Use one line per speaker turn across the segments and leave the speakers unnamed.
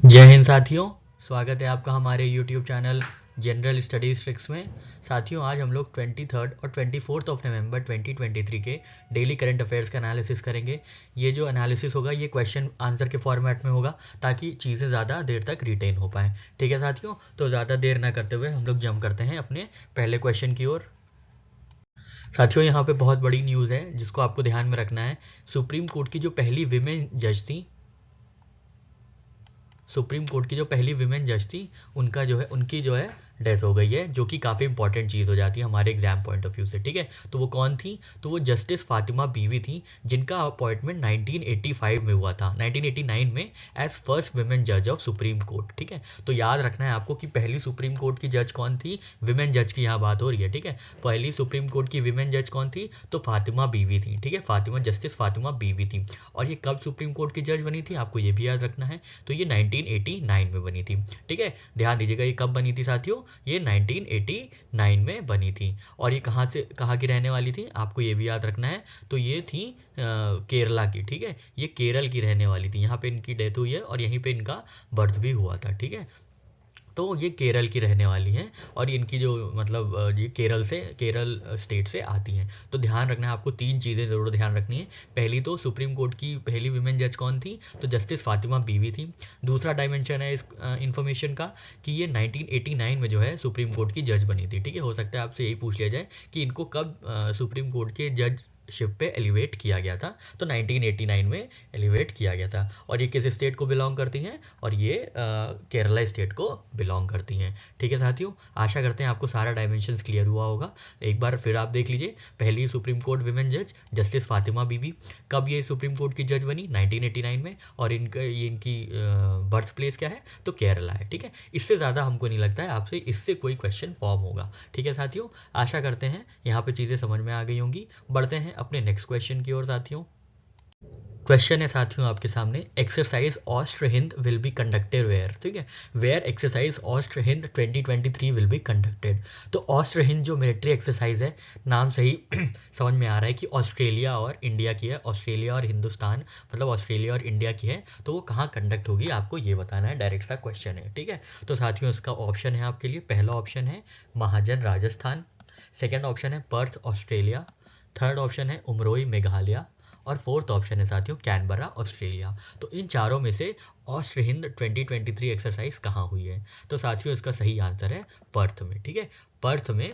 जय हिंद साथियों, स्वागत है आपका हमारे YouTube channel general studies tricks में। साथियों, आज हम लोग 23 और 24 ऑफ नवंबर 2023 के डेली करंट अफेयर्स का एनालिसिस करेंगे। ये जो एनालिसिस होगा ये क्वेश्चन आंसर के फॉर्मेट में होगा ताकि चीज़ें ज़्यादा देर तक रिटेन हो पाएँ। ठीक है साथियों, तो ज़्यादा देर ना करते हुए हम लोग जंप करते हैं अपने पहले क्वेश्चन की ओर। साथियों, यहाँ पे बहुत बड़ी न्यूज़ है जिसको आपको ध्यान में रखना है। सुप्रीम कोर्ट की जो पहली विमेन जज थी, सुप्रीम कोर्ट की जो पहली विमेन जज थी, उनकी जो है डेथ हो गई है, जो कि काफ़ी इंपॉर्टेंट चीज़ हो जाती है हमारे एग्जाम पॉइंट ऑफ व्यू से। ठीक है, तो वो कौन थी? तो वो जस्टिस फातिमा बीवी थी, जिनका अपॉइंटमेंट 1985 में हुआ था, 1989 में एज फर्स्ट विमेन जज ऑफ सुप्रीम कोर्ट। ठीक है, तो याद रखना है आपको कि पहली सुप्रीम कोर्ट की जज कौन थी, विमेन जज की यहाँ बात हो रही है। ठीक है, पहली सुप्रीम कोर्ट की विमेन जज कौन थी? तो फातिमा बीवी थी। ठीक है, जस्टिस फातिमा बीवी थी। और ये कब सुप्रीम कोर्ट की जज बनी थी, आपको ये भी याद रखना है। तो ये 1989 में बनी थी। ठीक है, ध्यान दीजिएगा ये कब बनी थी साथियों, ये 1989 में बनी थी। और ये कहाँ की रहने वाली थी, आपको ये भी याद रखना है। तो ये थी केरला की। ठीक है, ये केरल की रहने वाली थी, यहाँ पे इनकी डेथ हुई है और यहीं पे इनका बर्थ भी हुआ था। ठीक है, तो ये केरल की रहने वाली हैं और इनकी जो ये केरल स्टेट से आती हैं। तो ध्यान रखना है आपको, तीन चीज़ें ज़रूर ध्यान रखनी है। पहली तो सुप्रीम कोर्ट की पहली विमेन जज कौन थी, तो जस्टिस फातिमा बीवी थी। दूसरा डायमेंशन है इस इन्फॉर्मेशन का कि ये 1989 में जो है सुप्रीम कोर्ट की जज बनी थी। ठीक है, हो सकता है आपसे यही पूछ लिया जाए कि इनको कब सुप्रीम कोर्ट के जज शिप पे एलिवेट किया गया था, तो 1989 में एलिवेट किया गया था। और ये किस स्टेट को बिलोंग करती हैं, और ये केरला स्टेट को बिलोंग करती हैं। ठीक है साथियों, आशा करते हैं आपको सारा डायमेंशंस क्लियर हुआ होगा। एक बार फिर आप देख लीजिए, पहली सुप्रीम कोर्ट विमेन जज जस्टिस फातिमा बीवी, कब ये सुप्रीम कोर्ट की जज बनी, 1989 में। और इनकी बर्थ प्लेस क्या है, तो केरला है। ठीक है, इससे ज़्यादा हमको नहीं लगता है आपसे इससे कोई क्वेश्चन फॉर्म होगा। ठीक है साथियों, आशा करते हैं यहाँ पे चीज़ें समझ में आ गई होंगी। बढ़ते हैं अपने नेक्स्ट क्वेश्चन की ओर साथियों। क्वेश्चन है साथियों आपके सामने, exercise AustraHind will be conducted where. ठीक है, where exercise AustraHind 2023 will be conducted. तो ऑस्ट्र हिंद जो मिलिट्री एक्सरसाइज है, नाम से ही समझ में आ रहा है कि ऑस्ट्रेलिया और इंडिया की है, ऑस्ट्रेलिया और हिंदुस्तान, मतलब ऑस्ट्रेलिया और इंडिया की है। तो वो कहाँ कंडक्ट होगी, आपको ये बताना है, डायरेक्ट सा क्वेश्चन है। ठीक है, तो साथियों इसका ऑप्शन है आपके लिए, पहला ऑप्शन है महाजन राजस्थान, सेकेंड ऑप्शन है पर्थ ऑस्ट्रेलिया, थर्ड ऑप्शन है उमरोई मेघालय, और फोर्थ ऑप्शन है साथियों कैनबरा ऑस्ट्रेलिया। तो इन चारों में से ऑस्ट्र हिंद 2023 एक्सरसाइज कहाँ हुई है, तो साथियों इसका सही आंसर है पर्थ में। ठीक है, पर्थ में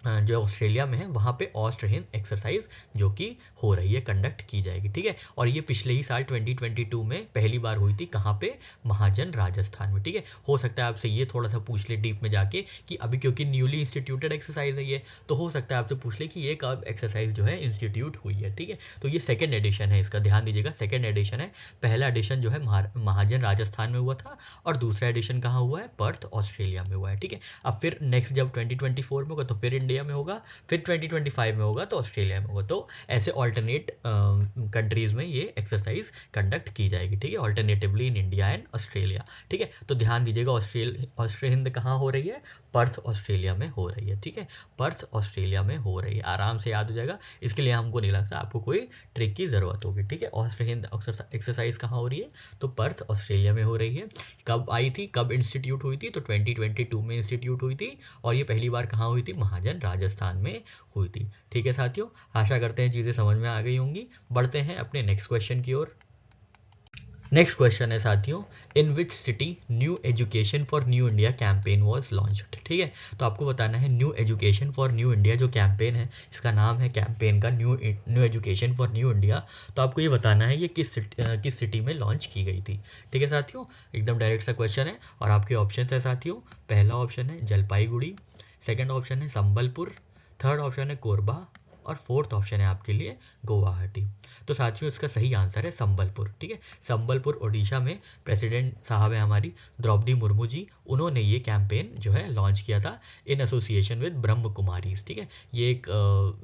जो ऑस्ट्रेलिया में है वहाँ पे ऑस्ट्र हिंद एक्सरसाइज जो कि हो रही है, कंडक्ट की जाएगी। ठीक है, और ये पिछले ही साल 2022 में पहली बार हुई थी, कहाँ पे, महाजन राजस्थान में। ठीक है, हो सकता है आपसे ये थोड़ा सा पूछ ले डीप में जाके कि अभी क्योंकि न्यूली इंस्टीट्यूटेड एक्सरसाइज है ये, तो हो सकता है आपसे पूछ ले कि ये कब एक्सरसाइज जो है इंस्टीट्यूट हुई है। ठीक है, तो ये सेकेंड एडिशन है इसका, ध्यान दीजिएगा, सेकेंड एडिशन है। पहला एडिशन जो है महाजन राजस्थान में हुआ था, और दूसरा एडिशन कहाँ हुआ है, पर्थ ऑस्ट्रेलिया में हुआ है। ठीक है, अब फिर नेक्स्ट जब 2024 में होगा तो फिर इंडिया में होगा, फिर 2025 में होगा तो ऑस्ट्रेलिया में होगा। तो ऐसे ऑल्टरनेट कंट्रीज में ये एक्सरसाइज कंडक्ट की जाएगी। ठीक है, alternatively in India and Australia. ठीक है, तो ध्यान दीजिएगा, ऑस्ट्रेलिया हिंद कहाँ हो रही है, पर्थ ऑस्ट्रेलिया में हो रही है। ठीक है, पर्थ ऑस्ट्रेलिया में हो रही है, आराम से याद हो जाएगा। इसके लिए हमको नहीं लगता आपको कोई ट्रिक की ज़रूरत होगी। ठीक है, ऑस्ट्रेलिया हिंद एक्सरसाइज कहाँ हो रही है, तो पर्थ ऑस्ट्रेलिया में हो रही है। कब आई थी, कब इंस्टीट्यूट हुई थी, तो 2022 में इंस्टीट्यूट हुई थी, और ये पहली बार कहाँ हुई थी, महाजन राजस्थान में हुई थी। ठीक है साथियों, आशा करते हैं चीज़ें समझ में आ गई होंगी। बढ़ते हैं अपने नेक्स्ट क्वेश्चन की ओर। नेक्स्ट क्वेश्चन है साथियों, in which city new education for new India campaign was launched. ठीक है, तो आपको बताना है new education for new India जो कैंपेन है, इसका नाम है कैंपेन का new education for new India. तो आपको ये बताना है ये किस सिटी में लॉन्च की गई थी। ठीक है साथियों, एकदम डायरेक्ट सा क्वेश्चन है, और आपके ऑप्शन है साथियों, पहला ऑप्शन है जलपाईगुड़ी, सेकेंड ऑप्शन है संबलपुर, थर्ड ऑप्शन है कोरबा, और फोर्थ ऑप्शन है आपके लिए गुवाहाटी। तो साथियों इसका सही आंसर है संबलपुर। ठीक है, संबलपुर ओडिशा में प्रेसिडेंट साहब है हमारी द्रौपदी मुर्मू जी, उन्होंने ये कैंपेन जो है लॉन्च किया था इन एसोसिएशन विद ब्रह्म कुमारीज। ठीक है, ये एक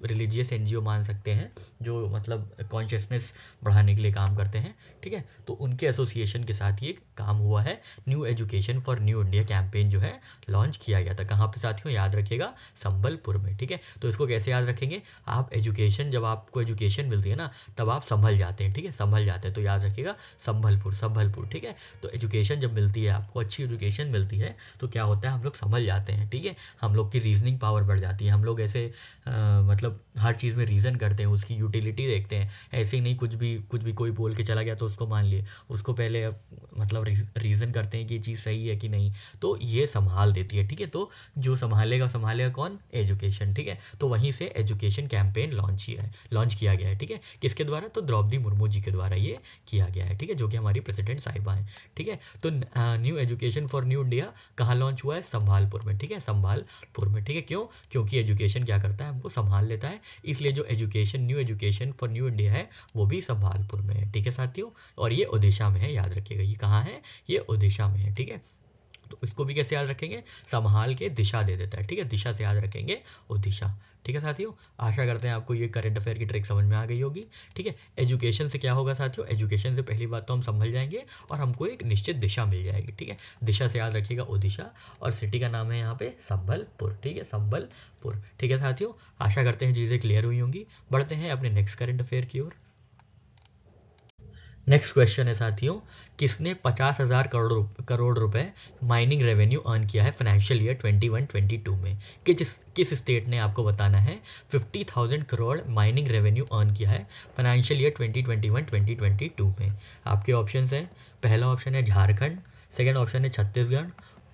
रिलीजियस एनजीओ मान सकते हैं जो मतलब कॉन्शियसनेस बढ़ाने के लिए काम करते हैं। ठीक है, तो उनके एसोसिएशन के साथ ये काम हुआ है, new education for new India campaign जो है लॉन्च किया गया था। कहाँ पे साथियों, याद रखिएगा संबलपुर में। ठीक है, तो इसको कैसे याद रखेंगे, आप एजुकेशन, जब आपको एजुकेशन मिलती है ना तब आप संभल जाते हैं, ठीक है, संभल जाते हैं। तो याद रखिएगा संभलपुर, संभलपुर, ठीक है। तो एजुकेशन जब मिलती है आपको, अच्छी एजुकेशन मिलती है तो क्या होता है, हम लोग संभल जाते हैं, ठीक है। हम लोग की रीजनिंग पावर बढ़ जाती है, हम लोग ऐसे मतलब हर चीज़ में रीज़न करते हैं, उसकी यूटिलिटी देखते हैं। ऐसे ही नहीं कुछ भी कोई बोल के चला गया तो उसको मान लिए, उसको पहले मतलब रीज़न करते हैं कि ये चीज़ सही है कि नहीं। तो ये संभाल देती है, ठीक है। तो जो संभालेगा कौन, एजुकेशन, ठीक है। तो वहीं से एजुकेशन कैंपेन लॉन्च किया गया है, ठीक है। किसके द्वारा, तो द्रौपदी मुर्मू जी के द्वारा ये किया गया है, ठीक है, जो कि हमारी प्रेसिडेंट साहिबा हैं, ठीक है। तो new education for new India कहाँ लॉन्च हुआ है, संभालपुर में, ठीक है, संभालपुर में, ठीक है। क्यों, क्योंकि एजुकेशन क्या करता है, हमको संभाल लेता है, इसलिए जो education, new education for new India है वो भी संभालपुर में है, ठीक है साथियों। और ये ओडिशा में है, याद रखिएगा ये कहाँ है, ये ओडिशा में है, ठीक है। तो इसको भी कैसे याद रखेंगे, संभाल के दिशा दे देता है, ठीक है, दिशा से याद रखेंगे ओडिशा, ठीक है साथियों। आशा करते हैं आपको ये करंट अफेयर की ट्रिक समझ में आ गई होगी, ठीक है। एजुकेशन से क्या होगा साथियों, एजुकेशन से पहली बात तो हम संभल जाएंगे और हमको एक निश्चित दिशा मिल जाएगी, ठीक है। दिशा से याद रखिएगा ओडिशा, और सिटी का नाम है यहाँ पे संबलपुर, ठीक है, संबलपुर, ठीक है साथियों। आशा करते हैं चीज़ें क्लियर हुई होंगी। बढ़ते हैं अपने नेक्स्ट करंट अफेयर की ओर। नेक्स्ट क्वेश्चन है साथियों, किसने 50,000 करोड़ रुपए माइनिंग रेवेन्यू अर्न किया है फाइनेंशियल ईयर 21-22 में। किस स्टेट ने, आपको बताना है, 50,000 करोड़ माइनिंग रेवेन्यू अर्न किया है फाइनेंशियल ईयर 2021-2022 में। आपके ऑप्शन हैं, पहला ऑप्शन है झारखंड, सेकेंड ऑप्शन है छत्तीसगढ़,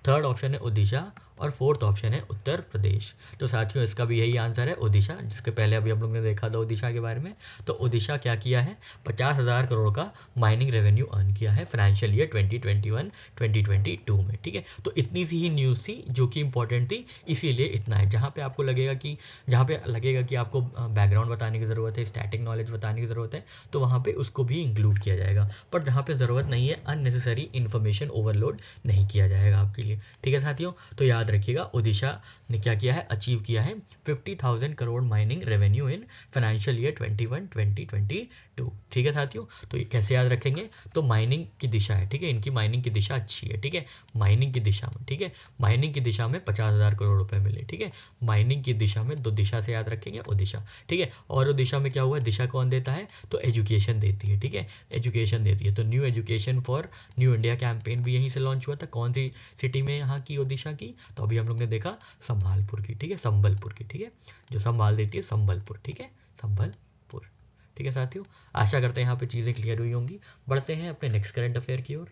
थर्ड ऑप्शन है ओडिशा और फोर्थ ऑप्शन है उत्तर प्रदेश। तो साथियों इसका भी यही आंसर है ओडिशा, जिसके पहले अभी हम लोग ने देखा था ओडिशा के बारे में। तो ओडिशा क्या किया है, 50,000 करोड़ का माइनिंग रेवेन्यू अर्न किया है फाइनेंशियल ईयर 2021-2022 में, ठीक है। तो इतनी सी ही न्यूज़ थी जो कि इंपॉर्टेंट थी, इसीलिए इतना है। जहाँ पे लगेगा कि आपको बैकग्राउंड बताने की ज़रूरत है, स्टैटिक नॉलेज बताने की ज़रूरत है, तो वहाँ पे उसको भी इंक्लूड किया जाएगा। पर जहाँ पे ज़रूरत नहीं है, अननेसेसरी इन्फॉर्मेशन ओवरलोड नहीं किया जाएगा आपके लिए, ठीक है साथियों। तो याद रखिएगा ओडिशा ने क्या किया है, अचीव किया है 50,000 crore mining revenue in financial year 21-2022, ठीक है साथियों। तो ये कैसे याद रखेंगे, तो माइनिंग की दिशा है, ठीक है, इनकी माइनिंग की दिशा अच्छी है, ठीक है, माइनिंग की दिशा में, ठीक है, माइनिंग की दिशा में 50,000 करोड़ रुपए मिले, ठीक है। माइनिंग की दिशा में, दो दिशा से याद रखेंगे ओडिशा, ठीक है। और दिशा में क्या हुआ, दिशा कौन देता है, तो एजुकेशन देती है, ठीक है, एजुकेशन देती है। तो new education for new India campaign भी यहीं से लॉन्च हुआ था, कौन सी सिटी में, यहाँ की, ओडिशा की। तो अभी हम लोग ने देखा संभालपुर की, ठीक है, संबलपुर की, ठीक है, जो संभाल देती है संबलपुर, ठीक है, संबलपुर, ठीक है साथियों। आशा करते हैं यहाँ पे चीज़ें क्लियर हुई होंगी। बढ़ते हैं अपने नेक्स्ट करंट अफेयर की ओर।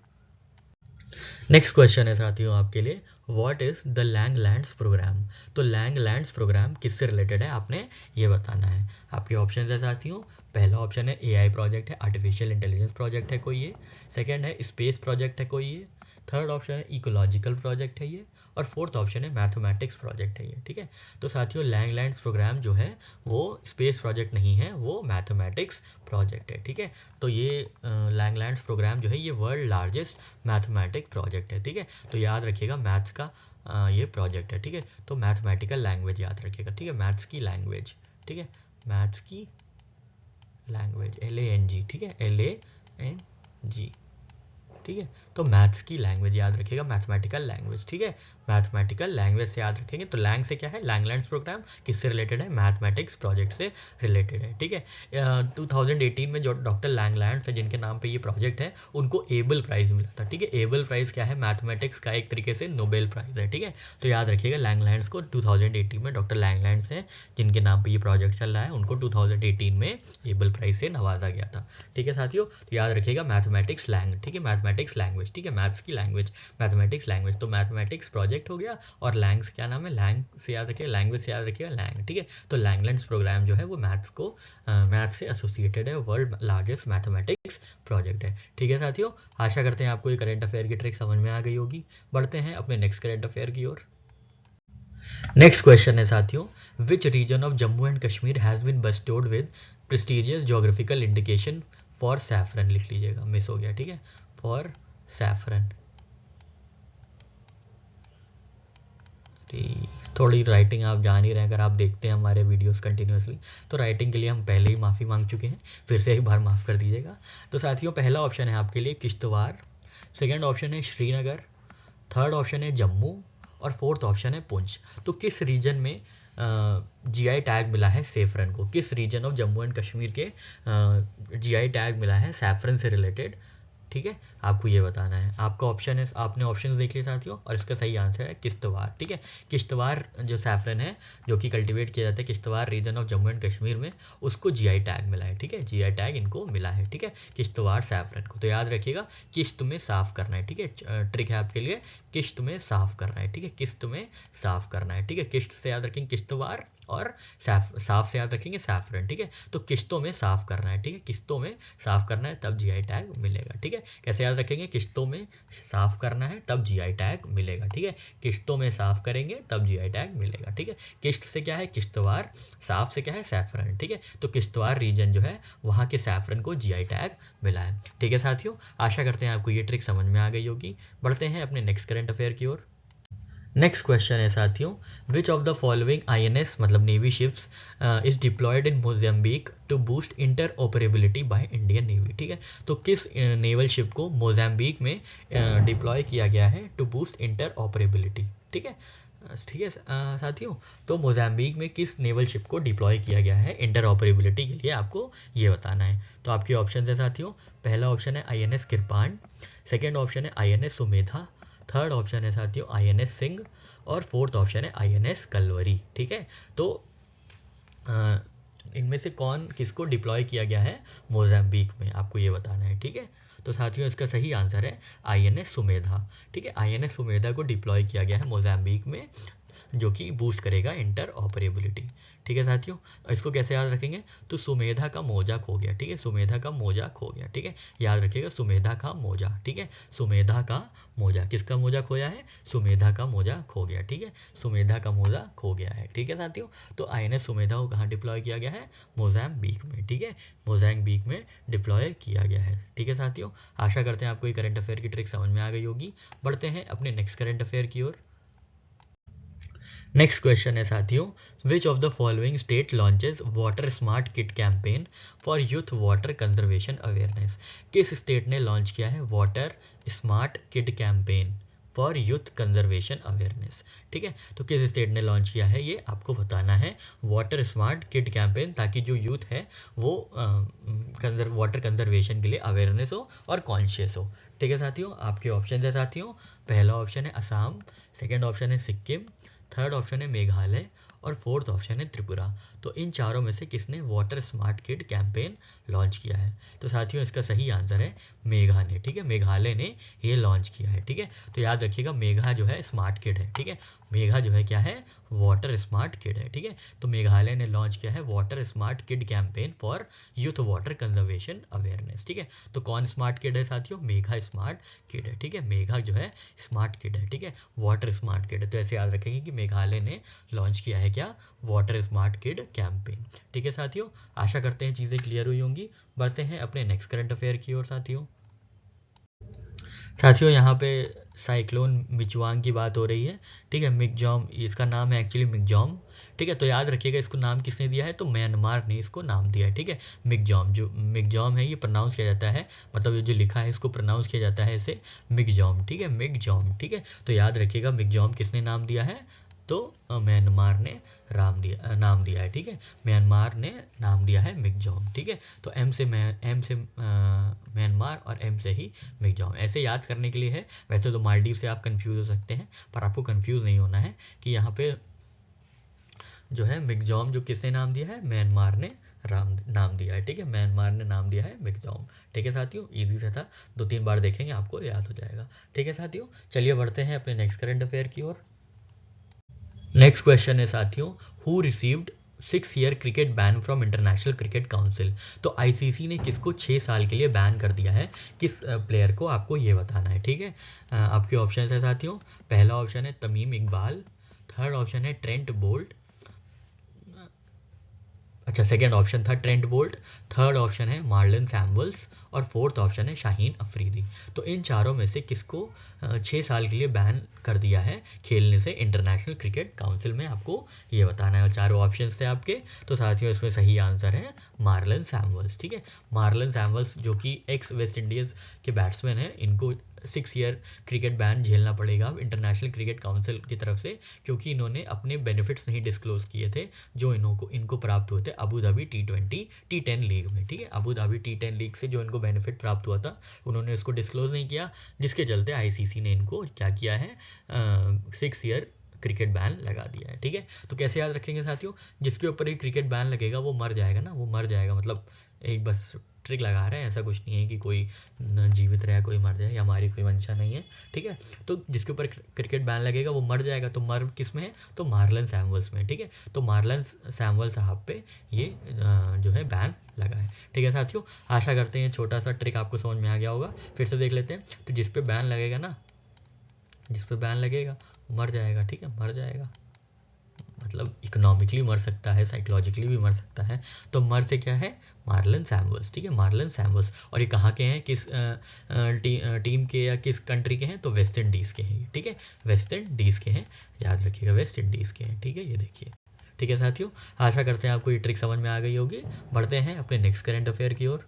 नेक्स्ट क्वेश्चन है साथियों आपके लिए, what is the lang lands programme. तो लैंग लैंड्स प्रोग्राम किससे रिलेटेड है, आपने ये बताना है। आपके ऑप्शन है साथियों, पहला ऑप्शन है एआई प्रोजेक्ट है, आर्टिफिशियल इंटेलिजेंस प्रोजेक्ट है कोई ये, सेकंड है स्पेस प्रोजेक्ट है कोई ये, थर्ड ऑप्शन है इकोलॉजिकल प्रोजेक्ट है ये, और फोर्थ ऑप्शन है मैथमेटिक्स प्रोजेक्ट है ये, ठीक है। तो साथियों लैंग लैंड्स प्रोग्राम जो है वो स्पेस प्रोजेक्ट नहीं है, वो मैथमेटिक्स प्रोजेक्ट है, ठीक है। तो ये लैंग लैंड्स प्रोग्राम जो है ये वर्ल्ड लार्जेस्ट मैथमेटिक प्रोजेक्ट है, ठीक है। तो याद रखिएगा मैथ्स का ये प्रोजेक्ट है, ठीक है। तो मैथमेटिकल लैंग्वेज याद रखिएगा, ठीक है, मैथ्स की लैंग्वेज, ठीक है, मैथ्स की लैंग्वेज, LANG, ठीक है, LANG, ठीक है। तो मैथ्स की लैंग्वेज याद रखिएगा, मैथमेटिकल लैंग्वेज, ठीक है, मैथमेटिकल लैंग्वेज से याद रखेंगे। तो लैंग से क्या है, लैंग लैंड्स प्रोग्राम किससे रिलेटेड है, मैथमेटिक्स प्रोजेक्ट से रिलेटेड है, ठीक है। 2018 में जो डॉक्टर लैंग लैंड्स है जिनके नाम पे ये प्रोजेक्ट है, उनको एबल प्राइज मिला था, ठीक है। एबल प्राइज क्या है, मैथमेटिक्स का एक तरीके से नोबेल प्राइज है, ठीक है। तो याद रखिएगा लैंग लैंड्स को 2018 में, डॉक्टर लैंग लैंड्स है जिनके नाम पे ये प्रोजेक्ट चल रहा है, उनको 2018 में एबल प्राइज से नवाजा गया था, ठीक है साथियों। तो याद रखिएगा मैथमेटिक्स लैंग, ठीक है, मैथमेटिक्स लैंग्वेज, ठीक है, मैथ्स की लैंग्वेज, मैथमेटिक्स लैंग्वेज। तो मैथमेटिक्स प्रोजेक्ट हो गया, और लैंग से क्या नाम है, लैंग से याद रखिए, लैंग्वेज से याद रखिएगा लैंग, ठीक है। तो लैंगलैंड्स प्रोग्राम जो है वो मैथ्स से एसोसिएटेड है, वर्ल्ड लार्जेस्ट मैथमेटिक्स प्रोजेक्ट है, ठीक है साथियों। आशा करते हैं आपको ये करंट अफेयर की ट्रिक समझ में आ गई होगी। बढ़ते हैं अपने नेक्स्ट करंट अफेयर की ओर। नेक्स्ट क्वेश्चन है साथियों, which region of Jammu and Kashmir has been bestowed with prestigious geographical indication for saffron, लिख लीजिएगा, मिस हो गया, ठीक है, फॉर सैफरन। थोड़ी राइटिंग आप जान ही रहे हैं, अगर आप देखते हैं हमारे वीडियोस कंटिन्यूसली, तो राइटिंग के लिए हम पहले ही माफ़ी मांग चुके हैं, फिर से एक बार माफ़ कर दीजिएगा। तो साथियों पहला ऑप्शन है आपके लिए किश्तवाड़, सेकंड ऑप्शन है श्रीनगर, थर्ड ऑप्शन है जम्मू, और फोर्थ ऑप्शन है पुंछ। तो किस रीजन में जीआई टैग मिला है सेफरन को? किस region of Jammu and Kashmir के जीआई टैग मिला है सैफरन से रिलेटेड? ठीक है, आपको ये बताना है। आपका ऑप्शन है, आपने ऑप्शन देख लिए साथियों, और इसका सही आंसर है किश्तवाड़। ठीक है, किश्तवाड़ जो सैफरन है जो कि कल्टीवेट किया जाता है Kishtwar region of Jammu and Kashmir में, उसको जीआई टैग मिला है। ठीक है, जीआई टैग इनको मिला है। ठीक है, किश्तवाड़ सैफरन को। तो याद रखिएगा किश्त में साफ करना है। ठीक है, ट्रिक है आपके लिए, किश्त में साफ करना है। ठीक है, किश्त में साफ करना है। ठीक है, किश्त से याद रखेंगे किश्तवाड़, और साफ से याद रखेंगे सैफरन। ठीक है, तो किश्तों में साफ करना है। ठीक है, किश्तों में साफ करना है तब जीआई टैग मिलेगा। ठीक है, कैसे याद रखेंगे? किश्तों में साफ करना है तब जीआई टैग मिलेगा। ठीक है, किश्तों में साफ करेंगे तब जीआई टैग मिलेगा। ठीक है, किश्त से क्या है? किश्तवाड़, साफ से क्या है? सैफरन। ठीक है, तो किश्तवाड़ रीजन जो है वहाँ के सैफरन को जीआई टैग मिला है। ठीक है साथियों, आशा करते हैं आपको ये ट्रिक समझ में आ गई होगी। बढ़ते हैं अपने नेक्स्ट करंट अफेयर की ओर। नेक्स्ट क्वेश्चन है साथियों, which of the following I N S मतलब navy ships is deployed in Mozambique to boost interoperability by Indian navy? ठीक है, तो किस नेवल शिप को मोजाम्बिक में डिप्लॉय किया गया है टू बूस्ट इंटर ऑपरेबिलिटी? ठीक है, ठीक है साथियों, तो मोजाम्बिक में किस नेवल शिप को डिप्लॉय किया गया है इंटर ऑपरेबिलिटी के लिए, आपको ये बताना है। तो आपके ऑप्शन है साथियों, पहला ऑप्शन है आईएनएस किरपान, सेकेंड ऑप्शन है आईएनएस सुमेधा, थर्ड ऑप्शन है साथियों आईएनएस सिंह, और फोर्थ ऑप्शन है आईएनएस कलवरी। ठीक है, तो इनमें से कौन किसको डिप्लॉय किया गया है मोजाम्बिक में, आपको ये बताना है। ठीक है, तो साथियों इसका सही आंसर है आईएनएस सुमेधा। ठीक है, आईएनएस सुमेधा को डिप्लॉय किया गया है मोजाम्बिक में, जो कि बूस्ट करेगा इंटर ऑपरेबिलिटी। ठीक है साथियों, इसको कैसे याद रखेंगे? तो सुमेधा का मोजा खो गया। ठीक है, सुमेधा का मोजा खो गया। ठीक है, याद रखिएगा सुमेधा का मोजा। ठीक है, सुमेधा का मोजा, किसका मोजा खोया है? सुमेधा का मोजा खो गया। ठीक है, सुमेधा का मोजा खो गया है। ठीक है साथियों, तो आईएनएस सुमेधा को कहाँ डिप्लॉय किया गया है? मोजाम्बिक में। ठीक है, मोजाम्बिक में डिप्लॉय किया गया है। ठीक है साथियों, आशा करते हैं आपको ये करंट अफेयर की ट्रिक समझ में आ गई होगी। बढ़ते हैं अपने नेक्स्ट करंट अफेयर की ओर। नेक्स्ट क्वेश्चन है साथियों, which of the following state launches water smart kit campaign for youth water conservation awareness? किस स्टेट ने लॉन्च किया है water smart kit campaign for youth conservation awareness? ठीक है, तो किस स्टेट ने लॉन्च किया है ये आपको बताना है, वाटर स्मार्ट किट कैंपेन, ताकि जो यूथ है वो वाटर कंजर्वेशन के लिए अवेयरनेस हो और कॉन्शियस हो। ठीक है साथियों, आपके ऑप्शन है साथियों, पहला ऑप्शन है असम, सेकेंड ऑप्शन है सिक्किम, थर्ड ऑप्शन है मेघालय, और फोर्थ ऑप्शन है त्रिपुरा। तो इन चारों में से किसने water smart kit campaign launch किया है? तो साथियों इसका सही आंसर है मेघा ने। ठीक है, मेघालय ने ये लॉन्च किया है। ठीक है, तो याद रखिएगा मेघा जो है स्मार्ट किट है। ठीक है, मेघा जो है क्या है? वाटर स्मार्ट किट है। ठीक है, तो मेघालय ने लॉन्च किया है water smart kit campaign for youth water conservation awareness. ठीक है, तो कौन स्मार्ट किट है साथियों? मेघा स्मार्ट किट है। ठीक है, मेघा जो है स्मार्ट किट है। ठीक है, वाटर स्मार्ट किट है। तो ऐसे याद रखेंगे कि मेघालय ने लॉन्च किया है क्या? Water smart kit campaign. ठीक है साथियों, आशा करते हैं चीज़ें क्लियर हुई होंगी। बढ़ते हैं अपने नेक्स्ट करंट अफेयर की ओर साथियों। यहाँ पे साइक्लोन मिचवांग की बात हो रही है। ठीक है, मिगजॉम इसका नाम है एक्चुअली मिगजॉम। ठीक है, तो याद रखिएगा इसको नाम किसने दिया है? तो म्यांमार ने इसको नाम दिया है। ठीक है, मिगजॉम, जो मिगजॉम है ये प्रोनाउंस किया जाता है, मतलब ये जो लिखा है इसको प्रोनाउंस किया जाता है इसे मिगजॉम। ठीक है, मिगजॉम। ठीक है, तो याद रखिएगा मिगजॉम किसने नाम दिया है? तो म्यांमार ने नाम दिया है। ठीक है, म्यांमार ने नाम दिया है मिगजॉम। ठीक है, तो एम से म्यांमार और एम से ही मिगजॉम, ऐसे याद करने के लिए है। वैसे तो मालदीव से आप कंफ्यूज हो सकते हैं, पर आपको कंफ्यूज नहीं होना है कि यहाँ पे जो है मिगजॉम जो किसने नाम दिया है? म्यांमार ने नाम दिया है। ठीक है, म्यांमार ने नाम दिया है मिगजॉम। ठीक है साथियों, इजी से था, 2-3 बार देखेंगे आपको याद हो जाएगा। ठीक है साथियों, चलिए बढ़ते हैं अपने नेक्स्ट करंट अफेयर की ओर। नेक्स्ट क्वेश्चन है साथियों, who received 6 year cricket ban from international cricket council? तो आईसीसी ने किसको 6 साल के लिए बैन कर दिया है? किस प्लेयर को, आपको ये बताना है। ठीक है, आपके ऑप्शन है साथियों, पहला ऑप्शन है तमीम इकबाल, थर्ड ऑप्शन है ट्रेंट बोल्ट, अच्छा सेकेंड ऑप्शन था ट्रेंट बोल्ट, थर्ड ऑप्शन है मार्लन सैमुअल्स, और फोर्थ ऑप्शन है शाहीन अफरीदी। तो इन चारों में से किसको 6 साल के लिए बैन कर दिया है खेलने से इंटरनेशनल क्रिकेट काउंसिल में, आपको ये बताना है। और चारों ऑप्शन थे आपके, तो साथियों इसमें सही आंसर है मार्लन सैमुअल्स। ठीक है, मार्लन सैमुअल्स जो कि एक्स वेस्ट इंडीज़ के बैट्समैन हैं, इनको 6 ईयर क्रिकेट बैन झेलना पड़ेगा अब इंटरनेशनल क्रिकेट काउंसिल की तरफ से, क्योंकि इन्होंने अपने बेनिफिट्स नहीं डिस्क्लोज किए थे जो इनको प्राप्त हुए थे अबू धाबी T10 लीग में। ठीक है, अबू धाबी T10 लीग से जो इनको बेनिफिट प्राप्त हुआ था उन्होंने इसको डिस्क्लोज नहीं किया, जिसके चलते आईसीसी ने इनको क्या किया है 6 ईयर क्रिकेट बैन लगा दिया है। ठीक है, तो कैसे याद रखेंगे साथियों, जिसके ऊपर ये क्रिकेट बैन लगेगा वो मर जाएगा ना, वो मर जाएगा, मतलब एक बस ट्रिक लगा रहे हैं, ऐसा कुछ नहीं है कि कोई जीवित रहे कोई मर जाए, या हमारी कोई मंशा नहीं है। ठीक है, तो जिसके ऊपर क्रिकेट बैन लगेगा वो मर जाएगा, तो मर किस में है, तो मार्लन सैमुअल्स में। ठीक है, तो मार्लन सैमुअल साहब पे ये जो है बैन लगा है। ठीक है साथियों, आशा करते हैं छोटा सा ट्रिक आपको समझ में आ गया होगा। फिर से देख लेते हैं, तो जिस पे बैन लगेगा ना, जिस पे बैन लगेगा मर जाएगा। ठीक है, मर जाएगा मतलब इकोनॉमिकली मर सकता है, साइकोलॉजिकली भी मर सकता है, तो मर से क्या है, मार्लन सैमुअल्स। ठीक है, मार्लन सैमुअल्स। और ये कहाँ के हैं, किस टीम के या किस कंट्री के हैं, तो वेस्ट इंडीज़ के हैं। ठीक है, वेस्ट इंडीज़ के हैं, याद रखिएगा वेस्ट इंडीज़ के हैं। ठीक है, ये देखिए। ठीक है साथियों, आशा करते हैं आपको ये ट्रिक समझ में आ गई होगी। बढ़ते हैं अपने नेक्स्ट करंट अफेयर की ओर।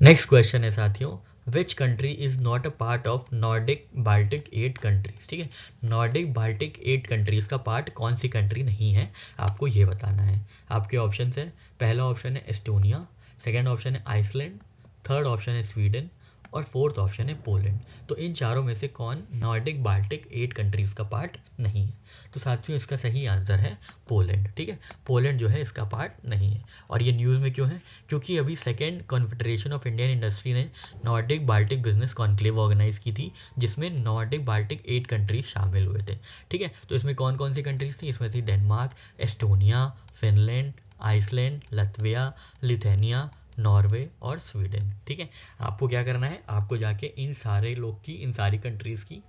नेक्स्ट क्वेश्चन है साथियों, which country is not a part of Nordic Baltic 8 countries. ठीक है, नॉर्डिक बाल्टिक 8 कंट्रीज का पार्ट कौन सी कंट्री नहीं है, आपको ये बताना है। आपके ऑप्शन है, पहला ऑप्शन है एस्टोनिया, सेकेंड ऑप्शन है आइसलैंड, थर्ड ऑप्शन है स्वीडन और फोर्थ ऑप्शन है पोलैंड। तो इन चारों में से कौन नॉर्डिक बाल्टिक 8 कंट्रीज का पार्ट नहीं है, तो साथियों इसका सही आंसर है पोलैंड। ठीक है, पोलैंड जो है इसका पार्ट नहीं है। और ये न्यूज़ में क्यों है, क्योंकि अभी second confederation of Indian industry ने Nordic Baltic business conclave organise की थी, जिसमें नॉर्डिक बाल्टिक 8 कंट्रीज शामिल हुए थे। ठीक है, तो इसमें कौन कौन सी कंट्रीज थी, इसमें थी Denmark, Estonia, Finland, Iceland, Latvia, Lithuania, Norway और स्वीडन। ठीक है, आपको क्या करना है, आपको जाके इन सारे लोग की, इन सारी कंट्रीज़ की